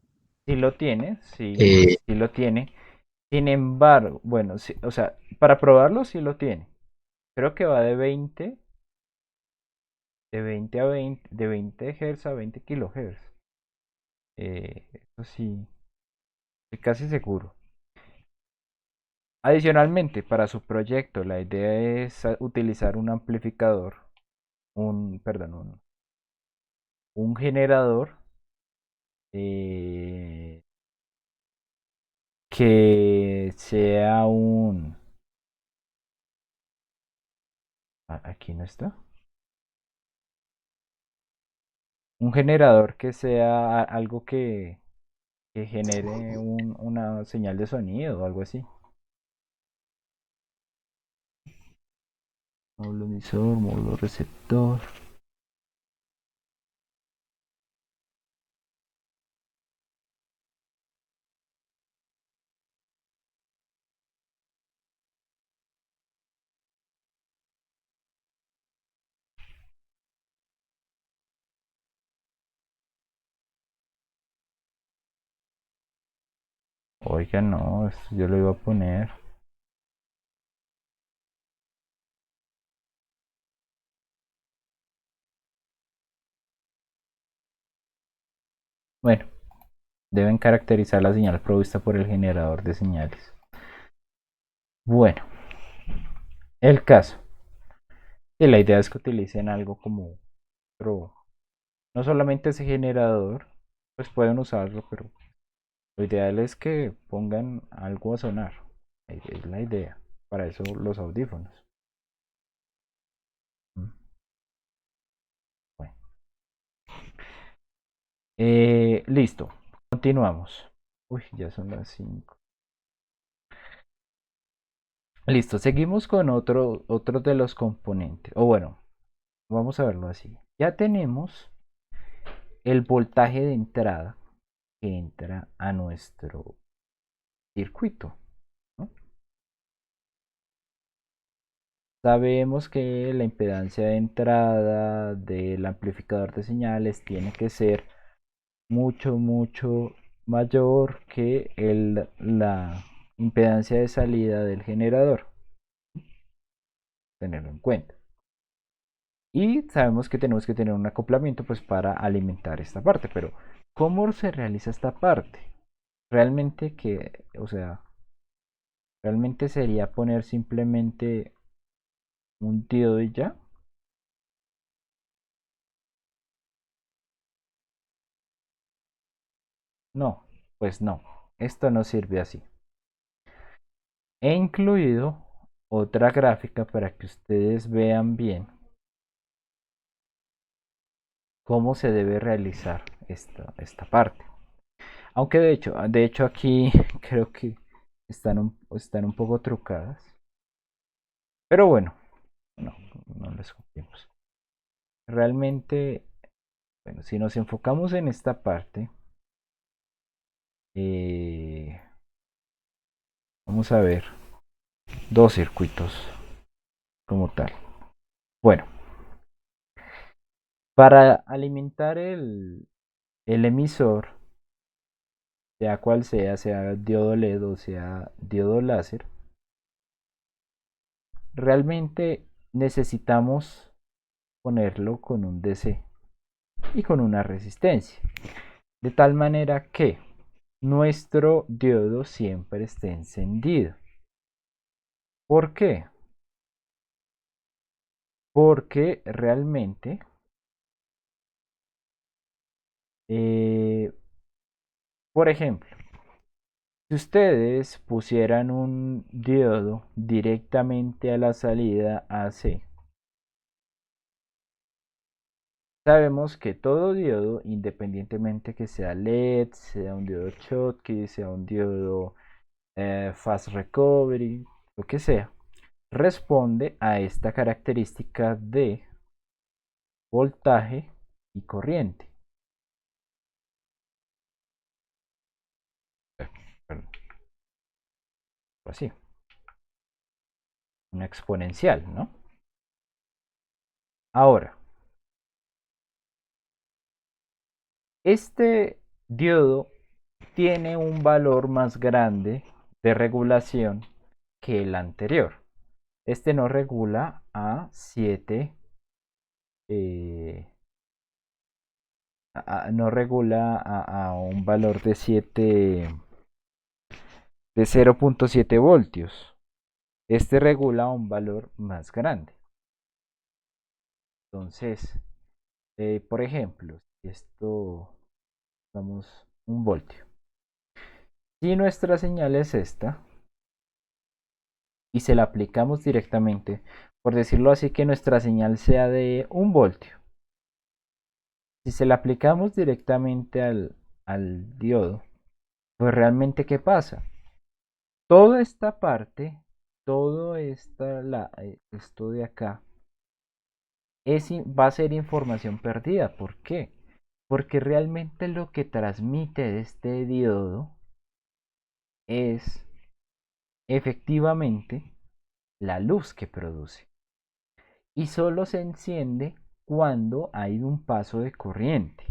Sí lo tiene, sí, eh, sí lo tiene. Sin embargo, bueno, sí, o sea, para probarlo sí lo tiene. Creo que va de 20 Hz a 20 kilohertz. Eso sí, estoy casi seguro. Adicionalmente, para su proyecto, la idea es utilizar un amplificador, perdón, un generador eh, que sea aquí no está. Un generador que sea algo que genere una señal de sonido o algo así. Módulo emisor, módulo receptor. Oiga, no, esto yo lo iba a poner. Bueno, deben caracterizar la señal provista por el generador de señales. Bueno, el caso. Y la idea es que utilicen algo como otro, no solamente ese generador, pues pueden usarlo, pero lo ideal es que pongan algo a sonar. Es la idea. Para eso los audífonos. Mm, Bueno. Listo. Continuamos. Uy, ya son las 5. Listo, seguimos con otro de los componentes. O bueno, vamos a verlo así. Ya tenemos el voltaje de entrada que entra a nuestro circuito, ¿no? Sabemos que la impedancia de entrada del amplificador de señales tiene que ser mucho mayor que la impedancia de salida del generador. Tenerlo en cuenta. Y sabemos que tenemos que tener un acoplamiento pues para alimentar esta parte. Pero ¿cómo se realiza esta parte? Realmente que, o sea, realmente sería poner simplemente un diodo y ya. No, pues no. Esto no sirve así. He incluido otra gráfica para que ustedes vean bien cómo se debe realizar esta parte. Aunque de hecho aquí creo que están un poco trucadas. Pero bueno, no, no les copiemos. Realmente, bueno, si nos enfocamos en esta parte, eh, vamos a ver dos circuitos como tal. Bueno, para alimentar el emisor, sea cual sea diodo LED o sea diodo láser, realmente necesitamos ponerlo con un DC y con una resistencia, de tal manera que nuestro diodo siempre esté encendido. ¿Por qué? Porque realmente, eh, por ejemplo, si ustedes pusieran un diodo directamente a la salida AC, sabemos que todo diodo, independientemente que sea LED, sea un diodo Schottky, sea un diodo Fast Recovery, lo que sea, responde a esta característica de voltaje y corriente. Así, una exponencial, ¿no? Ahora, este diodo tiene un valor más grande de regulación que el anterior. Este no regula a 7, no regula a un valor de 7, de 0.7 voltios. Este regula a un valor más grande. Entonces, por ejemplo, si esto, damos 1 voltio. Si nuestra señal es esta y se la aplicamos directamente, por decirlo así, que nuestra señal sea de 1 voltio. Si se la aplicamos directamente al diodo, pues realmente ¿qué pasa? Toda esta parte, esto de acá, va a ser información perdida. ¿Por qué? Porque realmente lo que transmite este diodo es efectivamente la luz que produce. Y solo se enciende cuando hay un paso de corriente.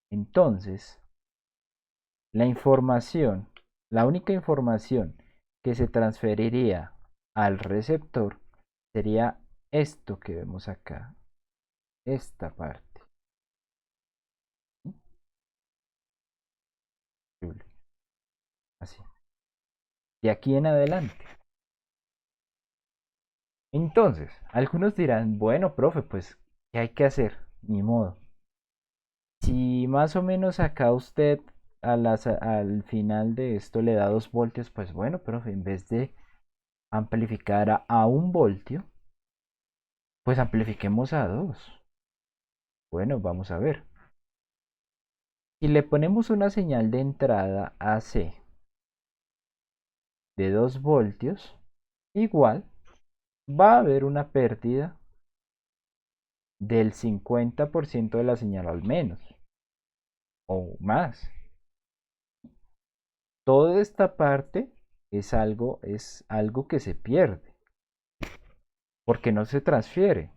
Entonces, la información, la única información que se transferiría al receptor sería esto que vemos acá, esta parte. Así. De aquí en adelante. Entonces, algunos dirán, bueno, profe, pues, ¿qué hay que hacer? Ni modo. Si más o menos acá usted al final de esto le da 2 voltios, pues bueno, profe, en vez de amplificar a 1 voltio, pues amplifiquemos a 2. Bueno, vamos a ver. Si le ponemos una señal de entrada AC de 2 voltios, igual va a haber una pérdida del 50% de la señal al menos, o más. Toda esta parte es algo que se pierde, porque no se transfiere.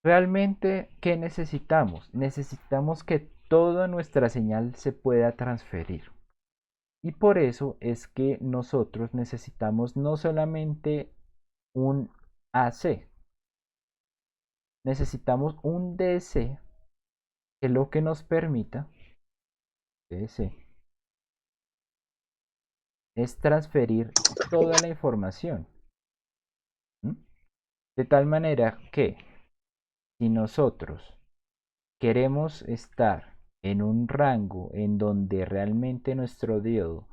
Realmente, ¿qué necesitamos? Necesitamos que toda nuestra señal se pueda transferir. Y por eso es que nosotros necesitamos no solamente un AC, necesitamos un DC que lo que nos permita, DC, es transferir toda la información. ¿Mm? De tal manera que si nosotros queremos estar en un rango en donde realmente nuestro diodo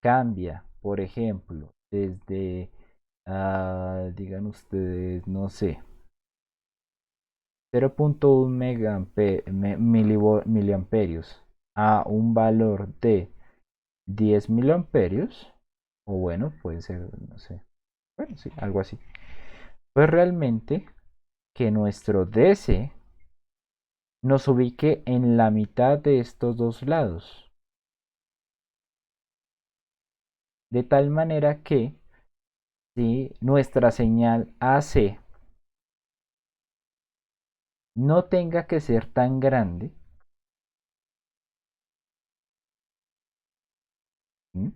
cambia, por ejemplo, desde, digan ustedes, no sé, 0.1 miliamperios a un valor de 10 miliamperios, o bueno, puede ser, no sé, bueno, sí, algo así. Pues realmente que nuestro DC nos ubique en la mitad de estos dos lados. De tal manera que si nuestra señal AC no tenga que ser tan grande, ¿m?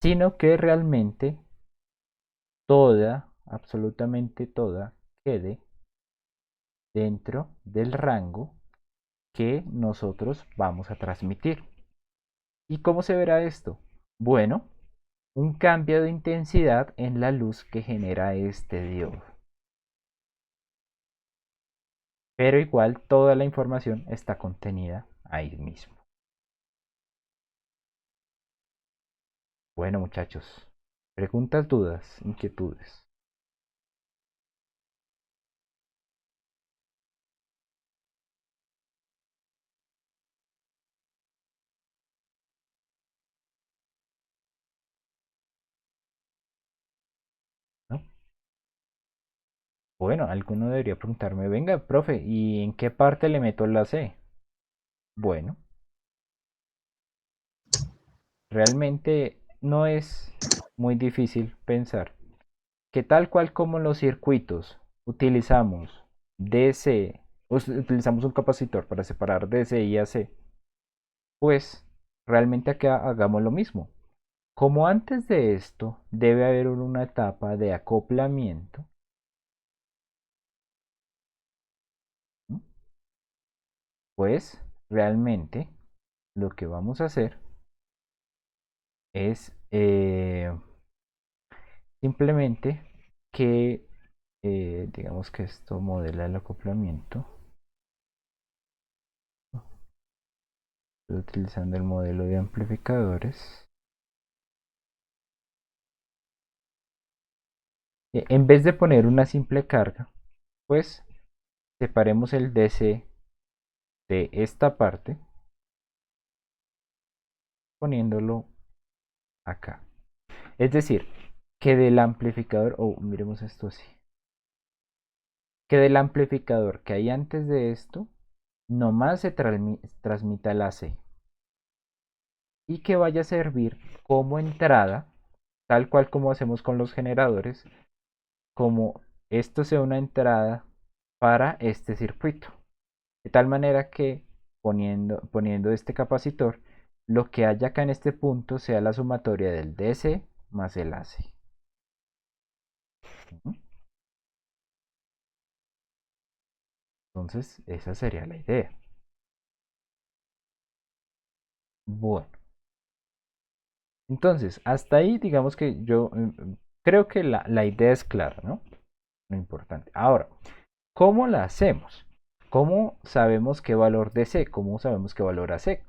Sino que realmente toda, absolutamente toda, quede dentro del rango que nosotros vamos a transmitir. ¿Y cómo se verá esto? Bueno, un cambio de intensidad en la luz que genera este diodo. Pero igual toda la información está contenida ahí mismo. Bueno, muchachos, preguntas, dudas, inquietudes. ¿No? Bueno, alguno debería preguntarme, venga, profe, ¿y en qué parte le meto la C? Bueno, realmente no es muy difícil pensar que tal cual como los circuitos utilizamos DC, utilizamos un capacitor para separar DC y AC, pues realmente acá hagamos lo mismo. Como antes de esto debe haber una etapa de acoplamiento, ¿no? Pues realmente lo que vamos a hacer es simplemente que, digamos que esto modela el acoplamiento. Estoy utilizando el modelo de amplificadores. En vez de poner una simple carga, pues separemos el DC de esta parte poniéndolo acá. Es decir, que del amplificador, o miremos esto así, que del amplificador que hay antes de esto, nomás se transmita el AC y que vaya a servir como entrada, tal cual como hacemos con los generadores, como esto sea una entrada para este circuito. De tal manera que poniendo este capacitor, lo que haya acá en este punto sea la sumatoria del DC más el AC. Entonces, esa sería la idea. Bueno, entonces, hasta ahí digamos que yo creo que la idea es clara, ¿no? Lo importante. Ahora, ¿cómo la hacemos? ¿Cómo sabemos qué valor DC? ¿Cómo sabemos qué valor AC?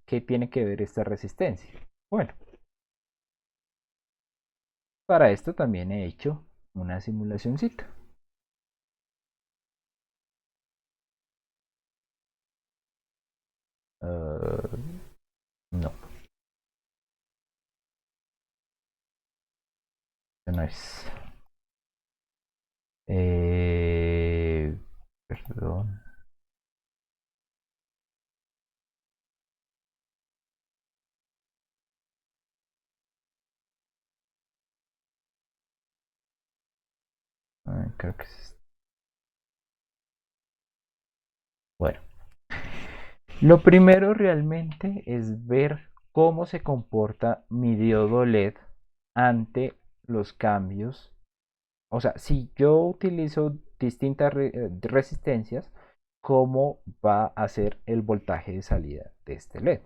¿Qué tiene que ver esta resistencia? Bueno, para esto también he hecho una simulacióncita. No. no es. Perdón. Creo que es. Bueno, lo primero realmente es ver cómo se comporta mi diodo LED ante los cambios. O sea, si yo utilizo distintas resistencias, ¿cómo va a ser el voltaje de salida de este LED?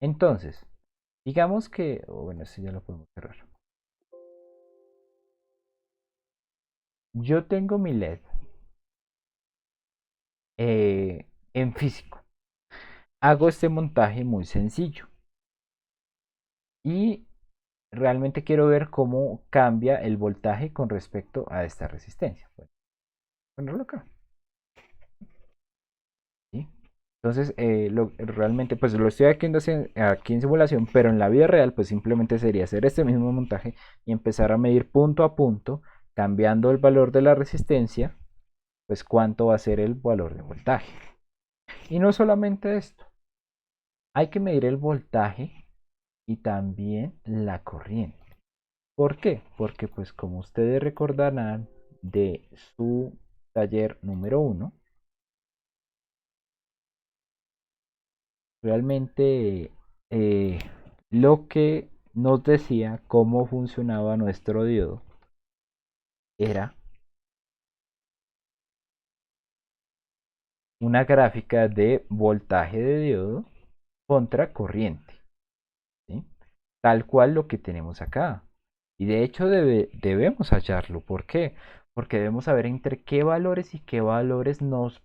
Entonces, digamos que, bueno, esto ya lo podemos cerrar. Yo tengo mi LED en físico. Hago este montaje muy sencillo y realmente quiero ver cómo cambia el voltaje con respecto a esta resistencia. Bueno, ponerlo acá. ¿Sí? Entonces, realmente, pues lo estoy haciendo aquí en simulación, pero en la vida real, pues simplemente sería hacer este mismo montaje y empezar a medir punto a punto, cambiando el valor de la resistencia, pues cuánto va a ser el valor de voltaje. Y no solamente esto, hay que medir el voltaje y también la corriente. ¿Por qué? Porque pues como ustedes recordarán de su taller número 1, realmente lo que nos decía cómo funcionaba nuestro diodo era una gráfica de voltaje de diodo contra corriente, ¿sí? Tal cual lo que tenemos acá. Y de hecho debemos hallarlo. ¿Por qué? Porque debemos saber entre qué valores y qué valores nos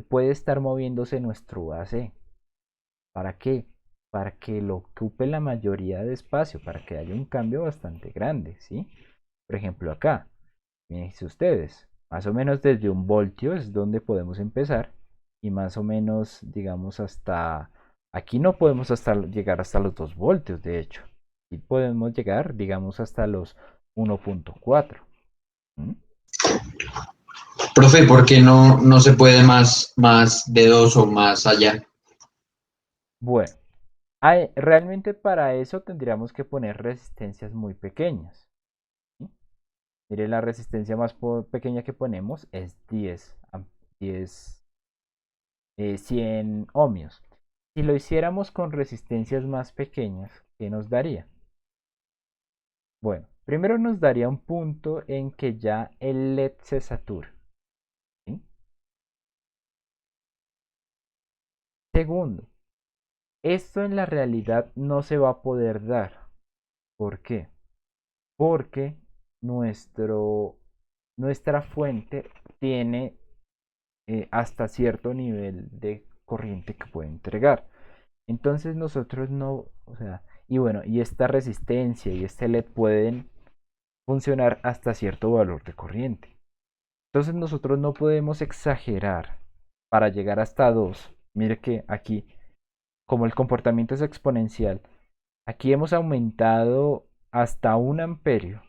puede estar moviéndose nuestro AC. ¿Para qué? Para que lo ocupe la mayoría de espacio, para que haya un cambio bastante grande, ¿sí? Por ejemplo, acá, fíjense ustedes, más o menos desde 1 voltio es donde podemos empezar y más o menos, digamos, aquí no podemos llegar hasta los 2 voltios, de hecho. Y podemos llegar, digamos, hasta los 1.4. ¿Mm? Profe, ¿por qué no se puede más de 2 o más allá? Bueno, realmente para eso tendríamos que poner resistencias muy pequeñas. ¿Sí? Mire, la resistencia más pequeña que ponemos es 10 100 ohmios. Si lo hiciéramos con resistencias más pequeñas, ¿qué nos daría? Bueno, primero nos daría un punto en que ya el LED se satura, ¿sí? Segundo, esto en la realidad no se va a poder dar. ¿Por qué? Porque nuestra fuente tiene hasta cierto nivel de corriente que puede entregar. Entonces nosotros no, o sea, y bueno, y esta resistencia y este LED pueden funcionar hasta cierto valor de corriente. Entonces nosotros no podemos exagerar para llegar hasta 2. Mire que aquí, como el comportamiento es exponencial, aquí hemos aumentado hasta 1 amperio,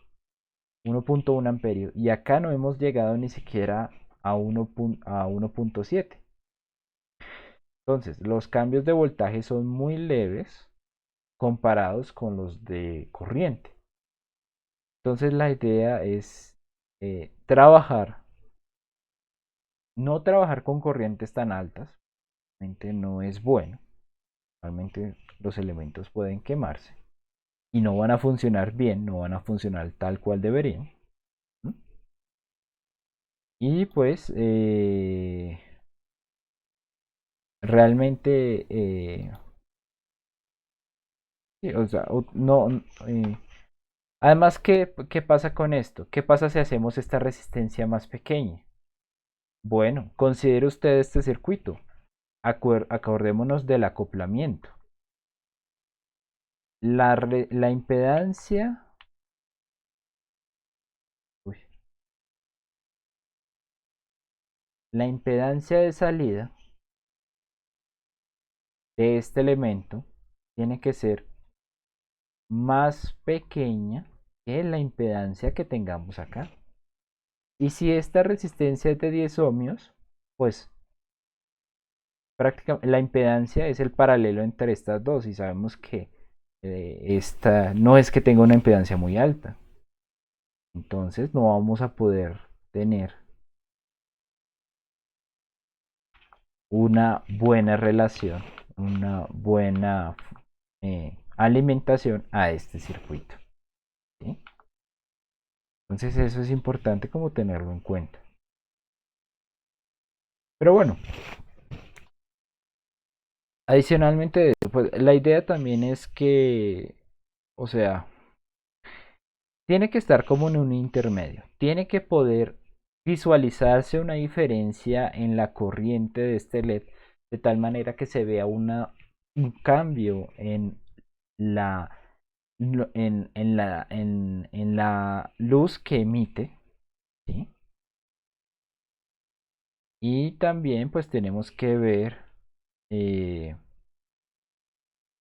1.1 amperio, y acá no hemos llegado ni siquiera a 1.7. Entonces, los cambios de voltaje son muy leves comparados con los de corriente. Entonces, la idea es trabajar, no trabajar con corrientes tan altas, realmente no es bueno. Realmente los elementos pueden quemarse y no van a funcionar bien, no van a funcionar tal cual deberían. ¿Mm? Y pues realmente, sí, o sea, no, además, ¿qué pasa con esto? ¿Qué pasa si hacemos esta resistencia más pequeña? Bueno, considere usted este circuito. Acordémonos del acoplamiento. La impedancia, uy, la impedancia de salida de este elemento tiene que ser más pequeña que la impedancia que tengamos acá. Y si esta resistencia es de 10 ohmios, pues prácticamente la impedancia es el paralelo entre estas dos y sabemos que esta no es que tenga una impedancia muy alta. Entonces no vamos a poder tener una buena relación, una buena alimentación a este circuito. ¿Sí? Entonces eso es importante como tenerlo en cuenta. Pero bueno, adicionalmente, pues la idea también es que, o sea, tiene que estar como en un intermedio. Tiene que poder visualizarse una diferencia en la corriente de este LED de tal manera que se vea un cambio en la, en la luz que emite. ¿Sí? Y también pues tenemos que ver eh,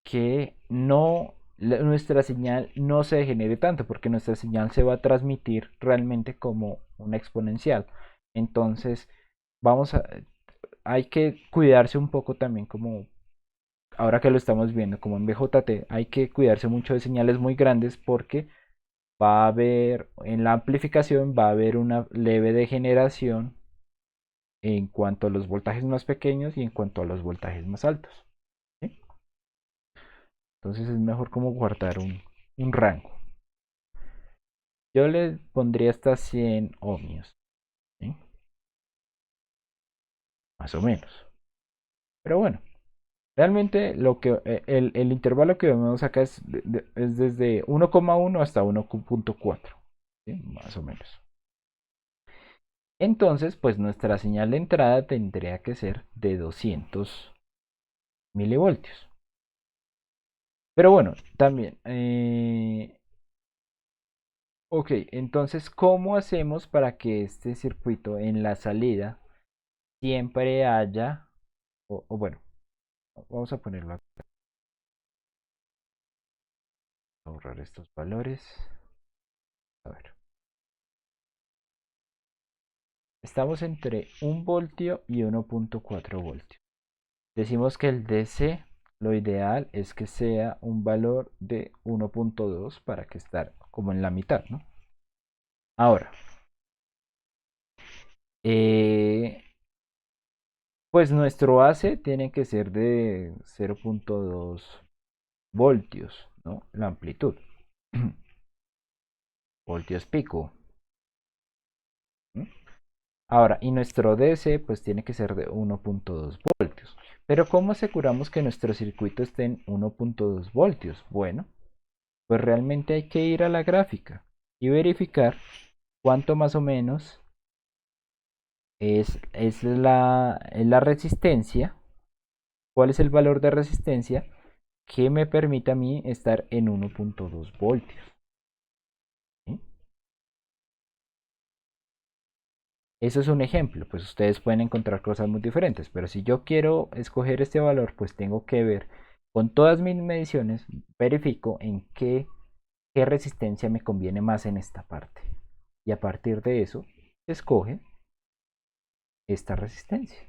que nuestra señal no se degenere tanto, porque nuestra señal se va a transmitir realmente como una exponencial. Entonces, vamos a, hay que cuidarse un poco también como, ahora que lo estamos viendo como en BJT, hay que cuidarse mucho de señales muy grandes porque va a haber, en la amplificación va a haber una leve degeneración en cuanto a los voltajes más pequeños y en cuanto a los voltajes más altos. ¿Sí? Entonces es mejor como guardar un rango. Yo le pondría hasta 100 ohmios, ¿sí? Más o menos. Pero bueno, realmente el intervalo que vemos acá es desde 1,1 hasta 1,4, ¿sí? Más o menos. Entonces, pues nuestra señal de entrada tendría que ser de 200 milivoltios. Pero bueno, también ok, entonces, ¿cómo hacemos para que este circuito en la salida siempre haya, o bueno, vamos a ponerlo acá, ahorrar estos valores. A ver, estamos entre 1 voltio y 1,4 voltios. Decimos que el DC, lo ideal es que sea un valor de 1,2 para que estar como en la mitad, ¿no? Ahora, eh, pues nuestro AC tiene que ser de 0,2 voltios, ¿no? La amplitud. Voltios pico. ¿Mm? Ahora, y nuestro DC pues tiene que ser de 1,2 voltios. Pero ¿cómo aseguramos que nuestro circuito esté en 1,2 voltios? Bueno, pues realmente hay que ir a la gráfica y verificar cuánto más o menos es la resistencia, cuál es el valor de resistencia que me permite a mí estar en 1,2 voltios. ¿Sí? Eso es un ejemplo, pues ustedes pueden encontrar cosas muy diferentes, pero si yo quiero escoger este valor, pues tengo que ver con todas mis mediciones, verifico en qué resistencia me conviene más en esta parte. Y a partir de eso, se escoge esta resistencia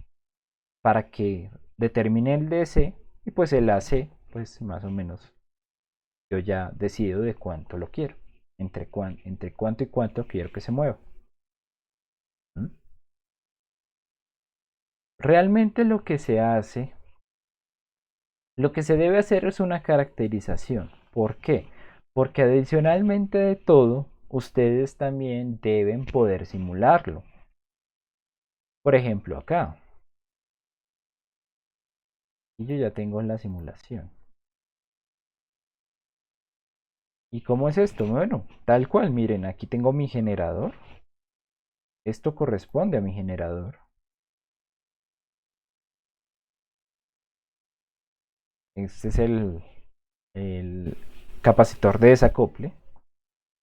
para que determine el DC y pues el AC, pues más o menos yo ya decido de cuánto lo quiero, entre cuánto y cuánto quiero que se mueva. ¿Mm? Realmente lo que se debe hacer es una caracterización. ¿Por qué? Porque adicionalmente de todo, ustedes también deben poder simularlo. Por ejemplo, acá. Y yo ya tengo la simulación. ¿Y cómo es esto? Bueno, tal cual, miren, aquí tengo mi generador. Esto corresponde a mi generador. Este es el capacitor de desacople.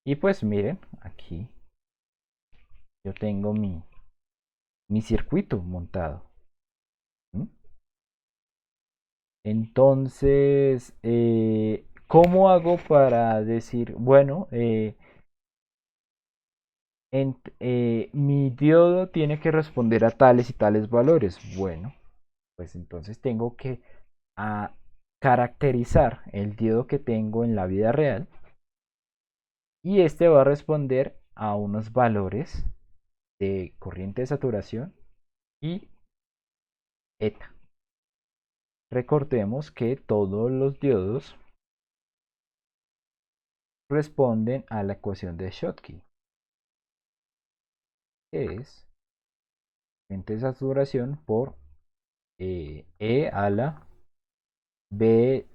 Y pues miren, aquí yo tengo mi circuito montado. ¿Mm? Entonces, ¿cómo hago para decir, bueno, mi diodo tiene que responder a tales y tales valores? Bueno, pues entonces tengo que a caracterizar el diodo que tengo en la vida real y este va a responder a unos valores de corriente de saturación y eta. Recordemos que todos los diodos responden a la ecuación de Schottky, que es corriente de saturación por E a la B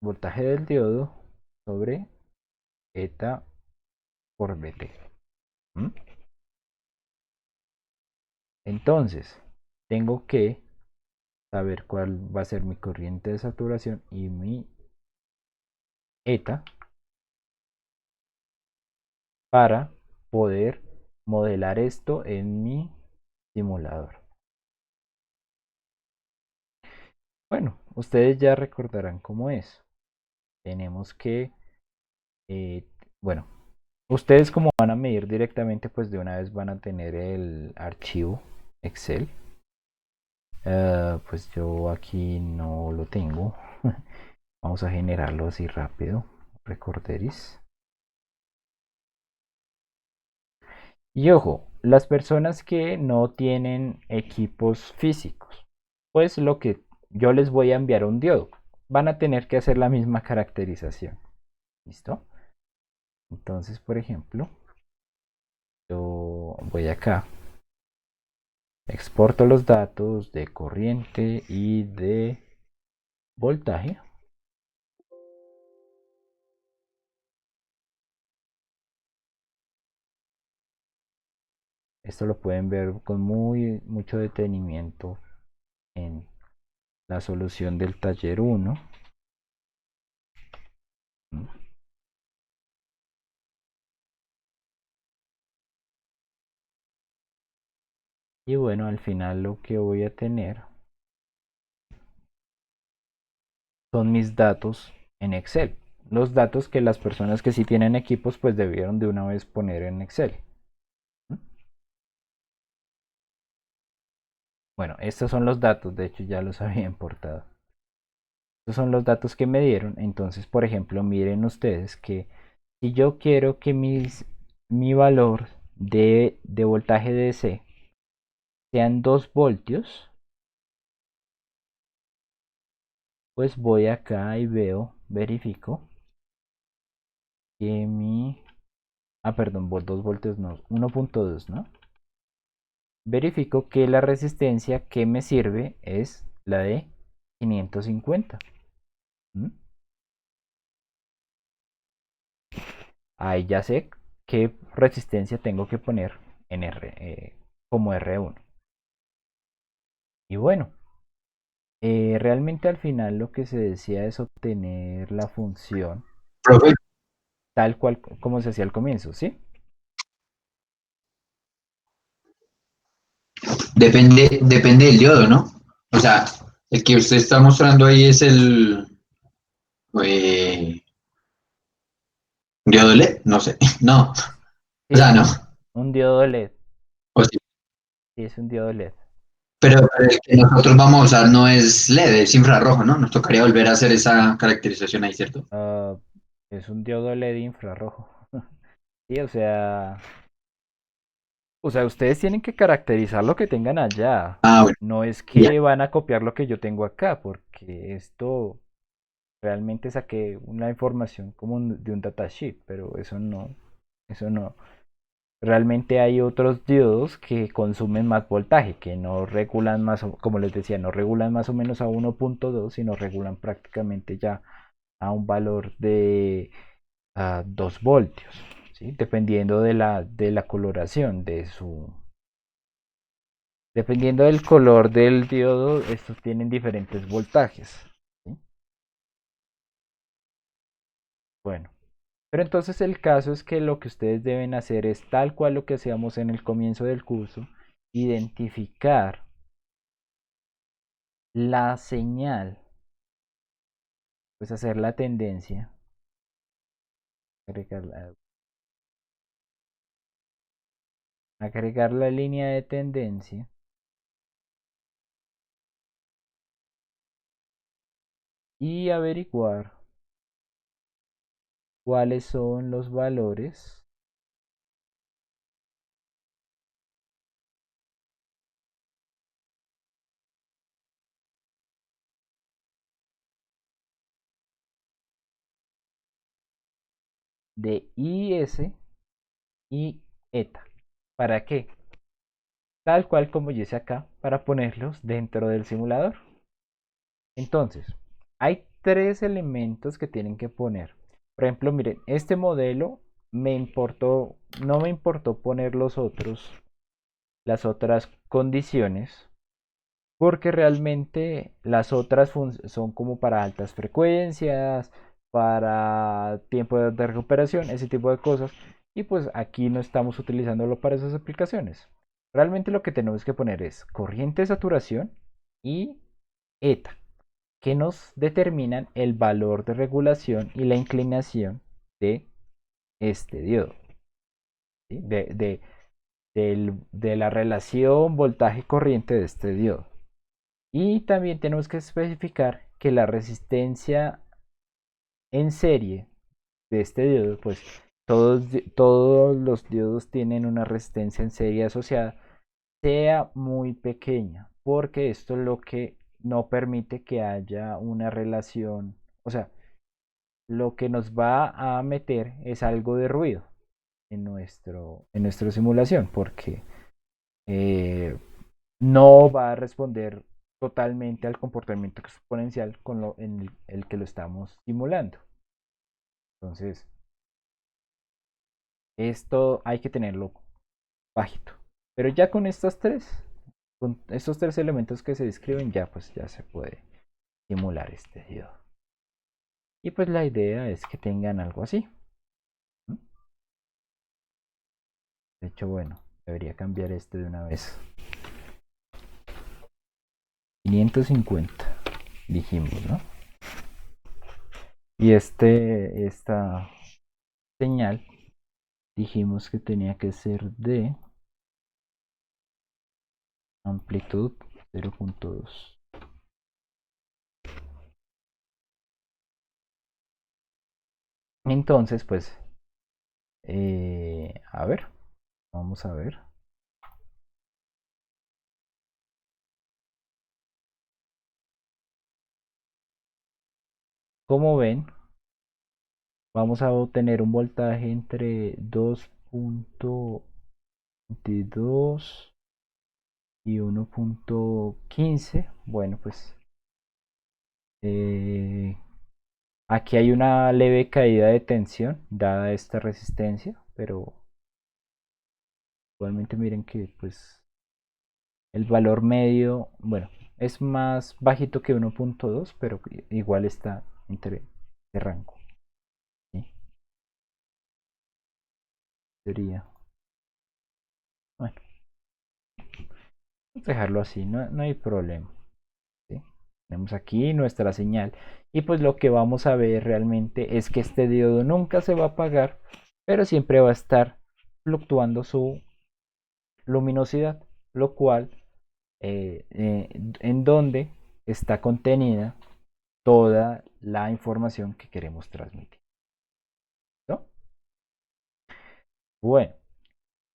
voltaje del diodo sobre eta por Bt. ¿Mm? Entonces, tengo que saber cuál va a ser mi corriente de saturación y mi eta para poder modelar esto en mi simulador. Bueno, ustedes ya recordarán cómo es. Tenemos que, bueno, ustedes como van a medir directamente, pues de una vez van a tener el archivo Excel. Pues yo aquí no lo tengo. Vamos a generarlo así rápido. Recorderis. Y ojo, las personas que no tienen equipos físicos, pues lo que yo les voy a enviar un diodo, van a tener que hacer la misma caracterización. ¿Listo? Entonces, por ejemplo, yo voy acá, exporto los datos de corriente y de voltaje. Esto lo pueden ver con mucho detenimiento en la solución del taller 1. Y bueno, al final lo que voy a tener son mis datos en Excel. Los datos que las personas que sí tienen equipos pues debieron de una vez poner en Excel. Bueno, estos son los datos, de hecho ya los había importado. Estos son los datos que me dieron. Entonces, por ejemplo, miren ustedes que si yo quiero que mi valor de voltaje DC sean 2 voltios, pues voy acá y verifico que perdón, 2 voltios no, 1.2, ¿no? Verifico que la resistencia que me sirve es la de 550. ¿Mm? Ahí ya sé qué resistencia tengo que poner en como R1. Y bueno, realmente al final lo que se decía es obtener la función Profe, tal cual como se hacía al comienzo, ¿sí? depende del diodo, ¿no? O sea, el que usted está mostrando ahí es el eh, diodo LED, no sé, no, o Sí, sea, no. un diodo LED. O sí. Sí, es un diodo LED. Pero el que nosotros vamos a usar no es LED, es infrarrojo, ¿no? Nos tocaría volver a hacer esa caracterización ahí, ¿cierto? Ah, es un diodo LED infrarrojo. Sí, o sea, ustedes tienen que caracterizar lo que tengan allá. Ah, bueno, No es ya. que van a copiar lo que yo tengo acá, porque esto realmente saqué una información como de un datasheet, pero eso no. Realmente hay otros diodos que consumen más voltaje, que no regulan más, como les decía, no regulan más o menos a 1.2, sino regulan prácticamente ya a un valor de 2 voltios, ¿sí? Dependiendo de la coloración dependiendo del color del diodo, estos tienen diferentes voltajes, ¿sí? Bueno, pero entonces el caso es que lo que ustedes deben hacer es tal cual lo que hacíamos en el comienzo del curso, identificar la señal, pues hacer la tendencia Agregar la línea de tendencia y averiguar cuáles son los valores de IS y ETA. ¿Para qué? Tal cual como yo hice acá, para ponerlos dentro del simulador. Entonces, hay tres elementos que tienen que poner. Por ejemplo, miren, este modelo no me importó poner las otras condiciones, porque realmente las otras son como para altas frecuencias, para tiempo de recuperación, ese tipo de cosas. Y pues aquí no estamos utilizándolo para esas aplicaciones. Realmente lo que tenemos que poner es corriente de saturación y ETA, que nos determinan el valor de regulación y la inclinación de este diodo. ¿Sí? De la relación voltaje-corriente de este diodo. Y también tenemos que especificar que la resistencia en serie de este diodo, pues todos los diodos tienen una resistencia en serie asociada, sea muy pequeña, porque esto es lo que no permite que haya una relación, o sea, lo que nos va a meter es algo de ruido en nuestra simulación, porque eh, no va a responder totalmente al comportamiento exponencial con en el que lo estamos simulando. Entonces, esto hay que tenerlo bajito. Pero ya con estos tres elementos que se describen, ya pues ya se puede simular este diodo. Y pues la idea es que tengan algo así. De hecho, bueno, debería cambiar este de una vez. 550, dijimos, ¿no? Y esta señal, dijimos que tenía que ser de amplitud 0.2. Entonces, pues, a ver, vamos a ver. Como ven, vamos a obtener un voltaje entre 2.22 y 1.15. Bueno, pues eh, aquí hay una leve caída de tensión dada esta resistencia, pero igualmente miren que pues el valor medio, bueno, es más bajito que 1.2, pero igual está entre ese rango. ¿Sí? Sería, bueno, vamos a dejarlo así, no hay problema. ¿Sí? Tenemos aquí nuestra señal. Y pues lo que vamos a ver realmente es que este diodo nunca se va a apagar, pero siempre va a estar fluctuando su luminosidad, lo cual en donde está contenida toda la información que queremos transmitir. ¿No? Bueno,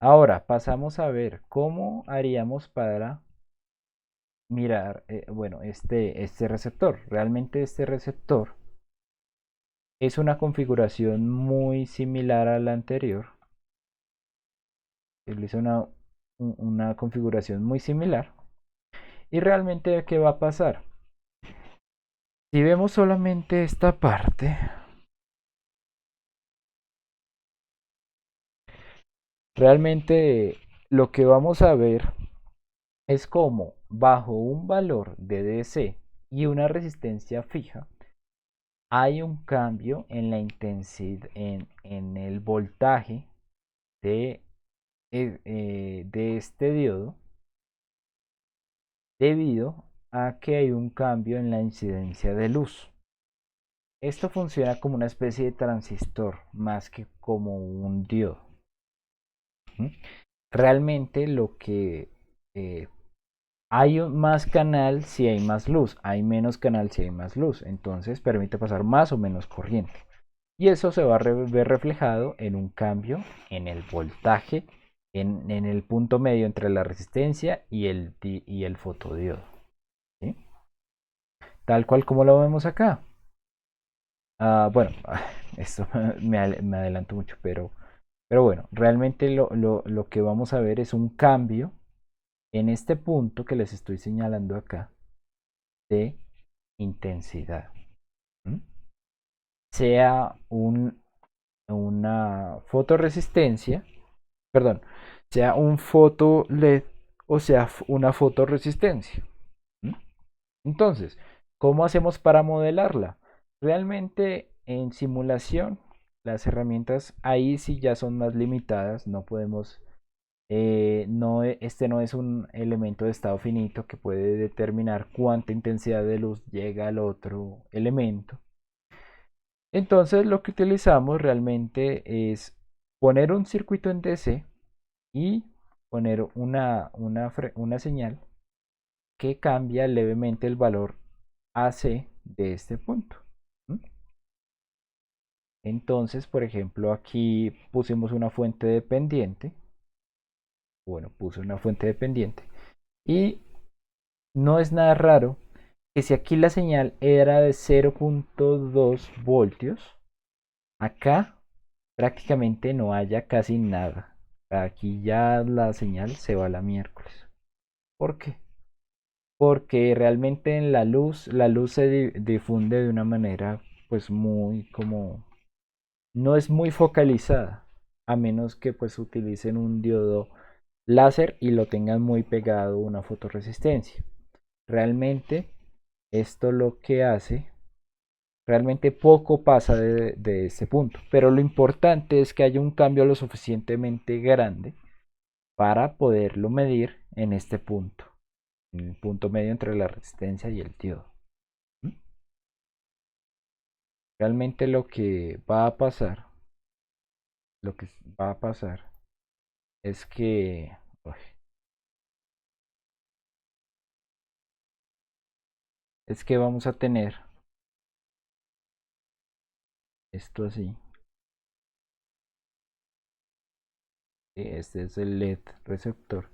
ahora pasamos a ver cómo haríamos para mirar, bueno, este receptor. Realmente este receptor es una configuración muy similar a la anterior. Utiliza una configuración muy similar. Y realmente, ¿qué va a pasar? Si vemos solamente esta parte, realmente lo que vamos a ver es cómo bajo un valor de DC y una resistencia fija, hay un cambio en la intensidad, en el voltaje de, de este diodo debido a que hay un cambio en la incidencia de luz. Esto funciona como una especie de transistor más que como un diodo. Realmente lo que hay más canal si hay más luz, hay menos canal si hay más luz, entonces permite pasar más o menos corriente. Y eso se va a ver reflejado en un cambio en el voltaje, en el punto medio entre la resistencia y el fotodiodo. ¿Sí? Tal cual como lo vemos acá. Bueno, esto me adelanto mucho, pero bueno, realmente lo que vamos a ver es un cambio en este punto que les estoy señalando acá de intensidad. ¿Mm? Sea una fotoresistencia, perdón, sea un foto LED o sea una fotoresistencia. ¿Mm? Entonces, ¿cómo hacemos para modelarla? Realmente en simulación las herramientas ahí sí ya son más limitadas, no podemos, este no es un elemento de estado finito que puede determinar cuánta intensidad de luz llega al otro elemento. Entonces lo que utilizamos realmente es poner un circuito en DC y poner una señal que cambia levemente el valor AC de este punto. Entonces, por ejemplo, aquí pusimos una fuente dependiente. Bueno, puse una fuente dependiente. Y no es nada raro que si aquí la señal era de 0.2 voltios, acá prácticamente no haya casi nada. Aquí ya la señal se va a la miércoles. ¿Por qué? Porque realmente en la luz se difunde de una manera pues muy como no es muy focalizada, a menos que pues utilicen un diodo láser y lo tengan muy pegado a una fotoresistencia. Realmente esto lo que hace, realmente poco pasa de este punto, pero lo importante es que haya un cambio lo suficientemente grande para poderlo medir en este punto, en el punto medio entre la resistencia y el diodo. Realmente lo que va a pasar es que uy, es que vamos a tener esto así. Este es el LED receptor.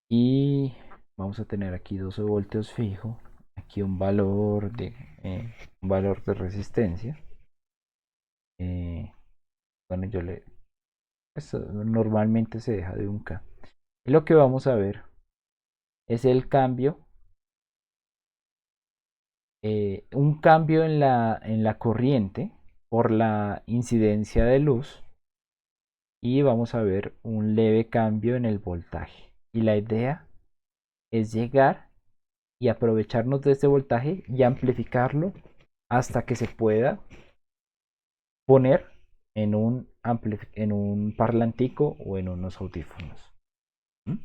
Y vamos a tener aquí 12 voltios fijo. Aquí un valor de resistencia. Bueno, esto normalmente se deja de 1K. Y lo que vamos a ver es el cambio. Un cambio en la corriente por la incidencia de luz y vamos a ver un leve cambio en el voltaje. Y la idea es llegar y aprovecharnos de este voltaje y amplificarlo hasta que se pueda poner en un parlantico o en unos audífonos. ¿Mm?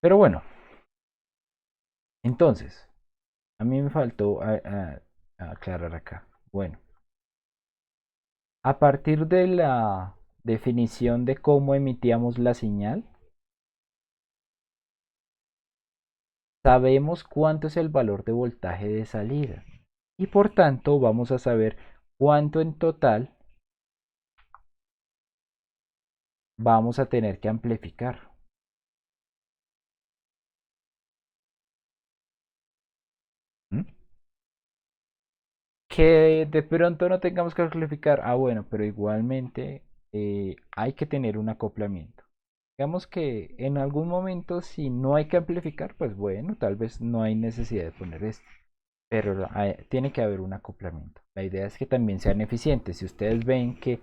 Pero bueno, entonces, a mí me faltó aclarar acá. Bueno, a partir de la definición de cómo emitíamos la señal, sabemos cuánto es el valor de voltaje de salida y por tanto vamos a saber cuánto en total vamos a tener que amplificar. ¿Mm? Que de pronto no tengamos que amplificar, bueno, pero igualmente hay que tener un acoplamiento. Digamos que en algún momento si no hay que amplificar, pues bueno, tal vez no hay necesidad de poner esto, pero tiene que haber un acoplamiento. La idea es que también sean eficientes. Si ustedes ven que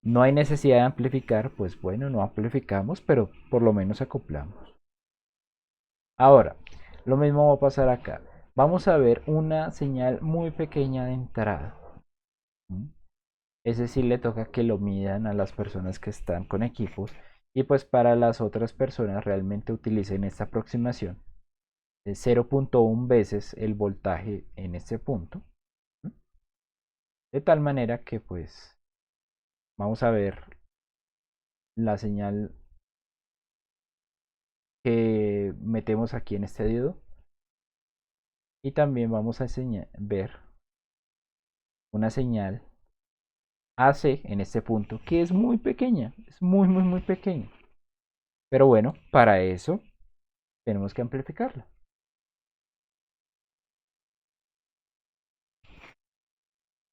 no hay necesidad de amplificar, pues bueno, no amplificamos, pero por lo menos acoplamos. Ahora, lo mismo va a pasar acá. Vamos a ver una señal muy pequeña de entrada. Ese sí le toca que lo midan a las personas que están con equipos y pues para las otras personas realmente utilicen esta aproximación 0.1 veces el voltaje en este punto. De tal manera que pues vamos a ver la señal que metemos aquí en este diodo. Y también vamos a ver una señal AC en este punto que es muy pequeña, es muy pequeña. Pero bueno, para eso tenemos que amplificarla.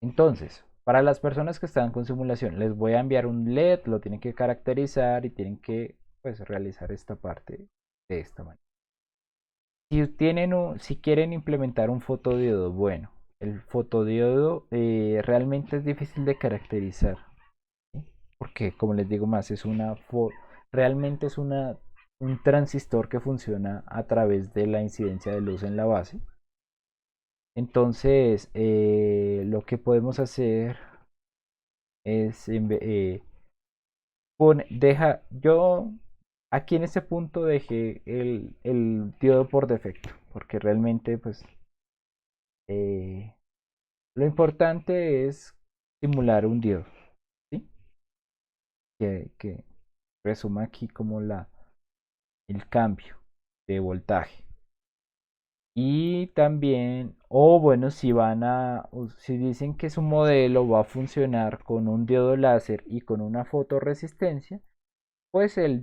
Entonces, para las personas que están con simulación, les voy a enviar un LED, lo tienen que caracterizar y tienen que pues realizar esta parte de esta manera. Si quieren implementar un fotodiodo, bueno, el fotodiodo realmente es difícil de caracterizar, ¿sí? Porque como les digo más, realmente es un transistor que funciona a través de la incidencia de luz en la base. Entonces, lo que podemos hacer es yo aquí en este punto dejé el diodo por defecto, porque realmente pues eh, lo importante es simular un diodo, ¿sí? Que resuma aquí como el cambio de voltaje. Y también, o bueno, si dicen que su modelo va a funcionar con un diodo láser y con una fotorresistencia, pues el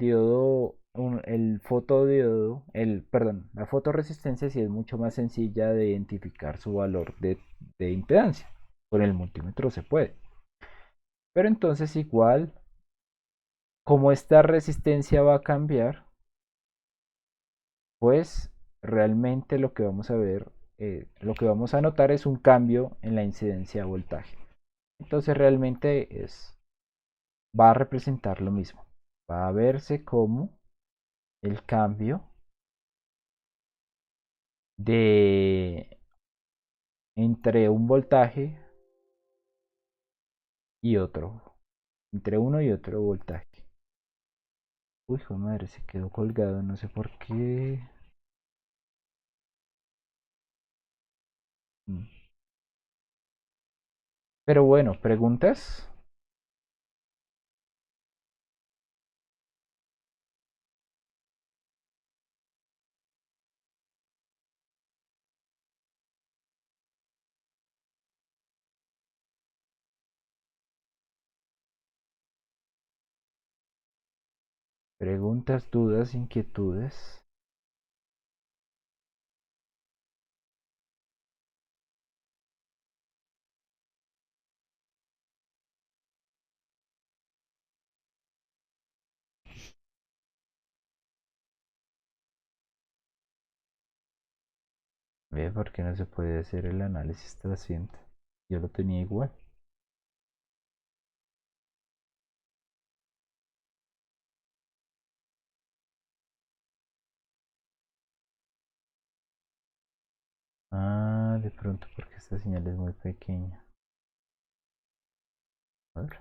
fotodiodo, perdón, la fotorresistencia sí es mucho más sencilla de identificar su valor de impedancia. Con el multímetro se puede. Pero entonces igual, como esta resistencia va a cambiar, pues realmente lo que vamos a ver, lo que vamos a notar es un cambio en la incidencia de voltaje. Entonces realmente va a representar lo mismo. Va a verse como el cambio de entre un voltaje y otro, entre uno y otro voltaje. Uy, joder, madre, se quedó colgado, no sé por qué. Mm. Pero bueno, ¿preguntas? Preguntas, dudas, inquietudes. Ve, ¿por qué no se puede hacer el análisis trasciente? Yo lo tenía igual. Ah, de pronto porque esta señal es muy pequeña. A ver.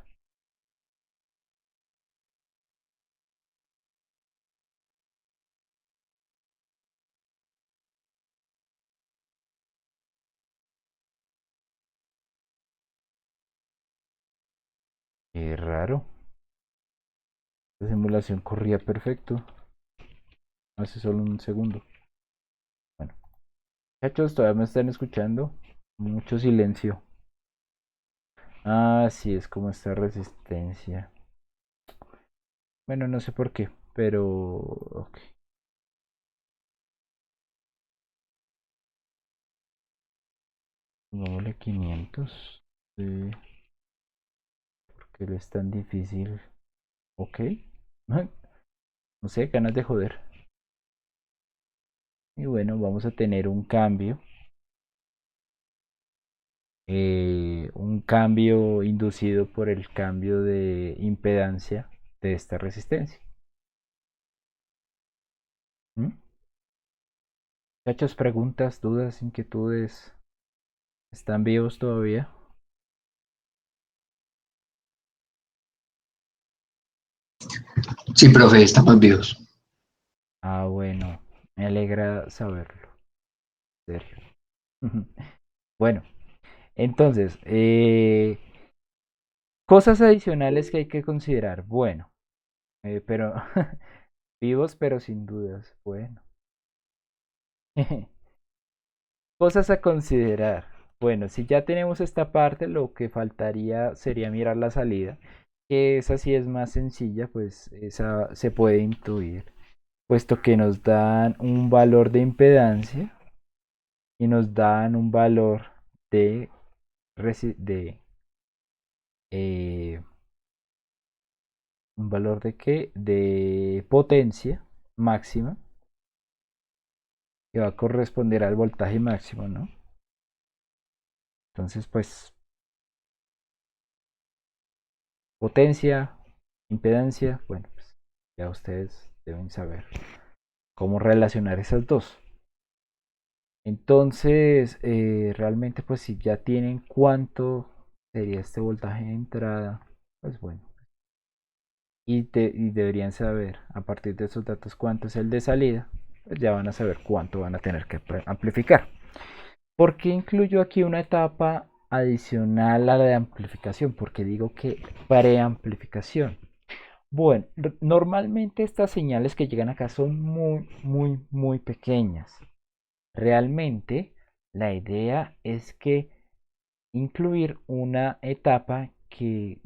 Qué raro. La simulación corría perfecto. Hace solo un segundo. Bueno, muchachos, todavía me están escuchando. Mucho silencio. Ah, sí, es como esta resistencia. Bueno, no sé por qué, pero... ok. Pongámosle 500. Sí, porque es tan difícil. Ok. No sé, ganas de joder. Y bueno, vamos a tener un cambio inducido por el cambio de impedancia de esta resistencia. ¿Mm? Muchachos, preguntas, dudas, inquietudes. ¿Están vivos todavía? Sí, profe, estamos vivos. Ah, bueno, me alegra saberlo. En serio. Bueno, entonces, cosas adicionales que hay que considerar. Bueno, pero vivos pero sin dudas. Bueno. Cosas a considerar. Bueno, si ya tenemos esta parte, lo que faltaría sería mirar la salida, que esa sí es más sencilla, pues esa se puede intuir, puesto que nos dan un valor de impedancia y nos dan un valor de, de eh, un valor de qué? De potencia máxima, que va a corresponder al voltaje máximo, ¿no? Entonces, pues potencia, impedancia, bueno, pues ya ustedes deben saber cómo relacionar esas dos. Entonces, realmente, pues si ya tienen cuánto sería este voltaje de entrada, pues bueno, y deberían saber a partir de esos datos cuánto es el de salida, pues ya van a saber cuánto van a tener que amplificar. ¿Por qué incluyo aquí una etapa adicional a la de amplificación? Porque digo que preamplificación. Bueno, normalmente estas señales que llegan acá son muy pequeñas. Realmente la idea es que incluir una etapa que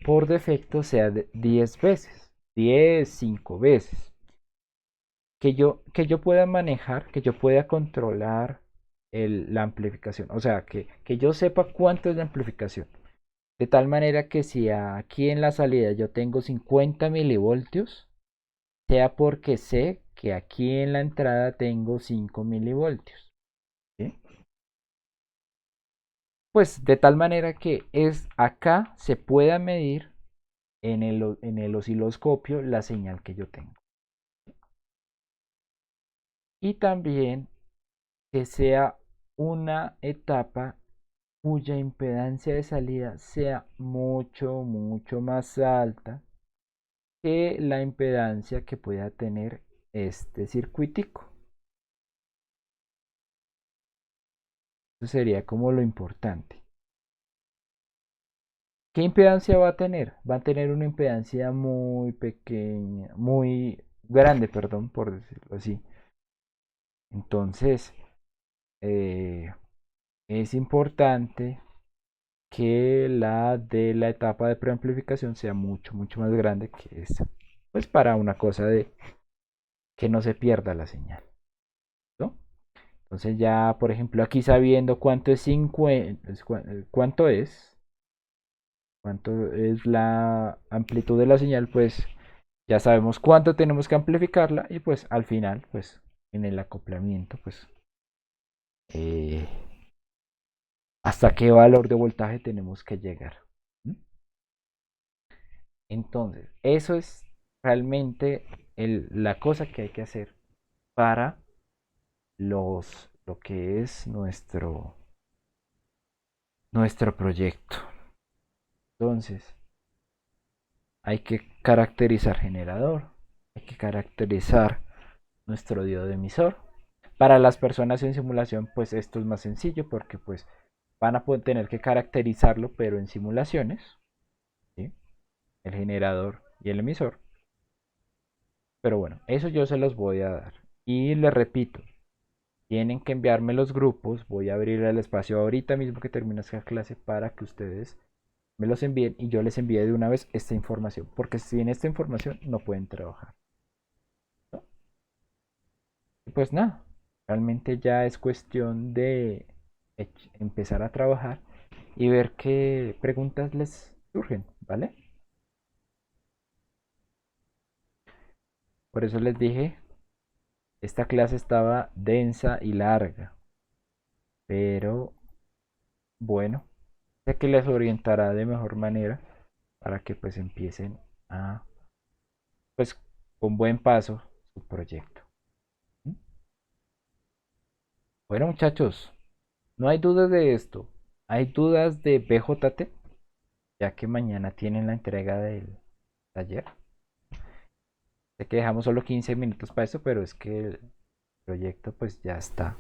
por defecto sea de 10 veces, 10, 5 veces, que yo pueda manejar, que yo pueda controlar la amplificación, o sea, que yo sepa cuánto es la amplificación. De tal manera que si aquí en la salida yo tengo 50 milivoltios, sea porque sé que aquí en la entrada tengo 5 milivoltios. ¿Sí? Pues de tal manera que es acá se pueda medir en el osciloscopio la señal que yo tengo. Y también que sea una etapa cuya impedancia de salida sea mucho más alta que la impedancia que pueda tener este circuitico. Eso sería como lo importante. ¿Qué impedancia va a tener? Va a tener una impedancia muy pequeña, muy grande, perdón, por decirlo así. Entonces, eh, es importante que la de la etapa de preamplificación sea mucho más grande que esta. Pues para una cosa de que no se pierda la señal, ¿no? Entonces ya, por ejemplo, aquí sabiendo cuánto es 50, cuánto es la amplitud de la señal, pues ya sabemos cuánto tenemos que amplificarla y pues al final, pues en el acoplamiento, pues eh, hasta qué valor de voltaje tenemos que llegar. Entonces, eso es realmente la cosa que hay que hacer para lo que es nuestro proyecto. Entonces, hay que caracterizar generador, hay que caracterizar nuestro diodo emisor. Para las personas en simulación, pues esto es más sencillo porque pues van a poder tener que caracterizarlo, pero en simulaciones, ¿sí? El generador y el emisor. Pero bueno, eso yo se los voy a dar. Y les repito, tienen que enviarme los grupos. Voy a abrir el espacio ahorita mismo que termine esta clase para que ustedes me los envíen y yo les envíe de una vez esta información. Porque sin esta información no pueden trabajar, ¿no? Y pues nada, realmente ya es cuestión de empezar a trabajar y ver qué preguntas les surgen, ¿vale? Por eso les dije, esta clase estaba densa y larga, pero bueno, sé que les orientará de mejor manera para que pues empiecen a, pues con buen paso su proyecto. ¿Mm? Bueno muchachos, no hay dudas de esto. ¿Hay dudas de BJT? Ya que mañana tienen la entrega del taller. Sé que dejamos solo 15 minutos para eso, pero es que el proyecto pues ya está.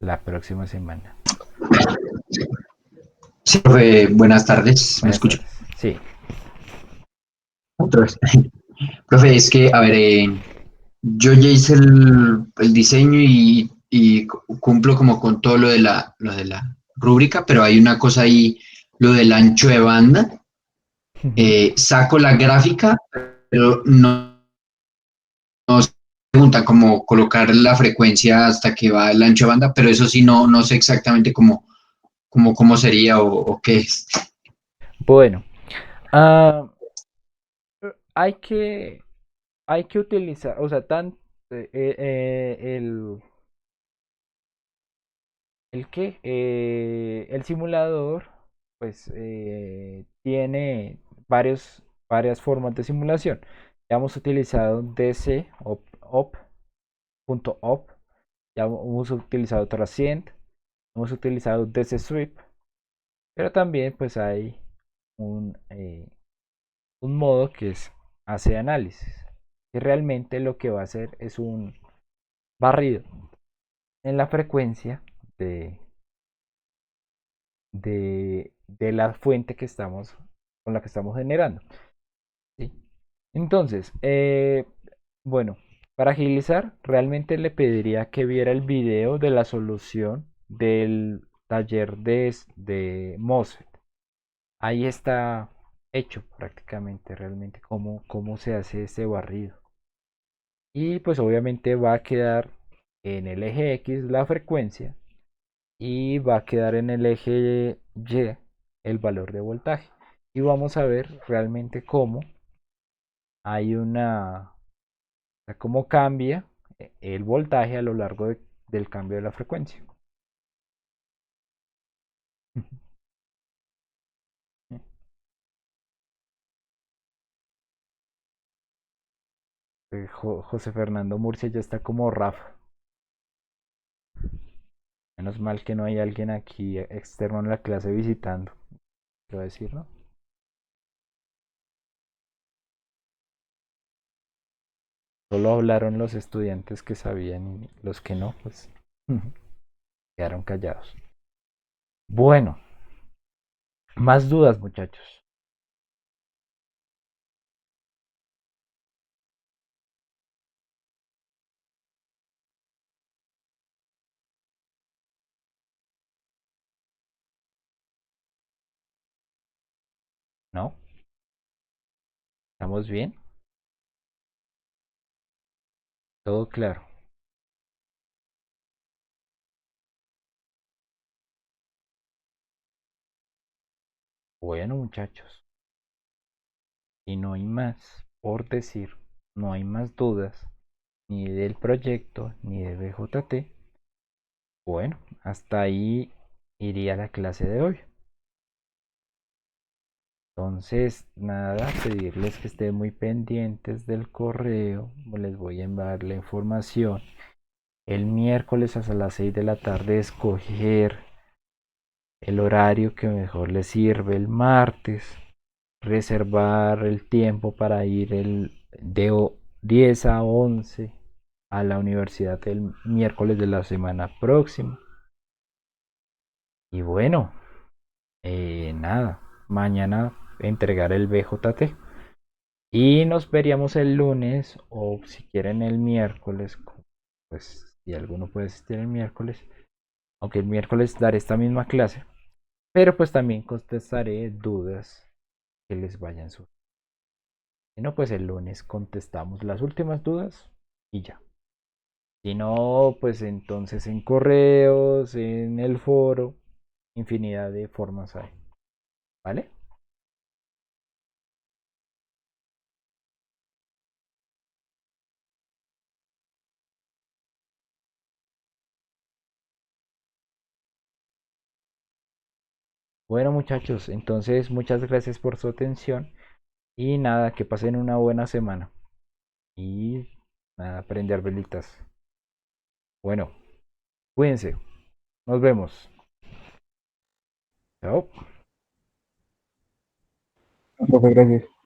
la próxima semana. Sí, profe, buenas tardes, ¿me Buenas escucho? tardes. Sí, Otra vez. Profe, es que, a ver, yo ya hice el diseño y cumplo como con todo lo de la rúbrica, pero hay una cosa ahí, lo del ancho de banda. Saco la gráfica, pero no se pregunta cómo colocar la frecuencia hasta que va el ancho de banda, pero eso sí no sé exactamente cómo sería o qué es. bueno, ah, hay que, hay que utilizar, o sea, el que el simulador, pues tiene varias formas de simulación. Ya hemos utilizado DC, op.op, ya hemos utilizado Transient, hemos utilizado DC Sweep, pero también pues hay un, eh, un modo que es hace análisis, que realmente lo que va a hacer es un barrido en la frecuencia de la fuente con la que estamos generando. ¿Sí? Entonces, bueno, para agilizar, realmente le pediría que viera el video de la solución del taller de MOSFET. Ahí está hecho prácticamente realmente cómo se hace ese barrido. Y pues obviamente va a quedar en el eje X la frecuencia y va a quedar en el eje Y el valor de voltaje. Y vamos a ver realmente hay una, cómo cambia el voltaje a lo largo del cambio de la frecuencia. José Fernando Murcia ya está como Rafa. Menos mal que no hay alguien aquí externo en la clase visitando. Quiero decir, ¿no? Solo hablaron los estudiantes que sabían y los que no, pues quedaron callados. Bueno, más dudas, muchachos. ¿No? ¿Estamos bien? Todo claro. Bueno, muchachos. Y no hay más por decir, no hay más dudas, ni del proyecto, ni de BJT. Bueno, hasta ahí iría la clase de hoy. Entonces, nada, pedirles que estén muy pendientes del correo. Les voy a enviar la información. El miércoles hasta las 6 de la tarde escoger el horario que mejor les sirve. El martes reservar el tiempo para ir de 10 a 11 a la universidad el miércoles de la semana próxima. Y bueno, nada, mañana entregar el BJT. Y nos veríamos el lunes o si quieren el miércoles, pues si alguno puede asistir el miércoles, aunque el miércoles daré esta misma clase, pero pues también contestaré dudas que les vayan surgiendo. Si no, pues el lunes contestamos las últimas dudas y ya. Si no, pues entonces en correos, en el foro, infinidad de formas hay. ¿Vale? Bueno, muchachos, entonces muchas gracias por su atención y nada, que pasen una buena semana. Y nada, prender velitas. Bueno, cuídense. Nos vemos. Chao. Profe, gracias.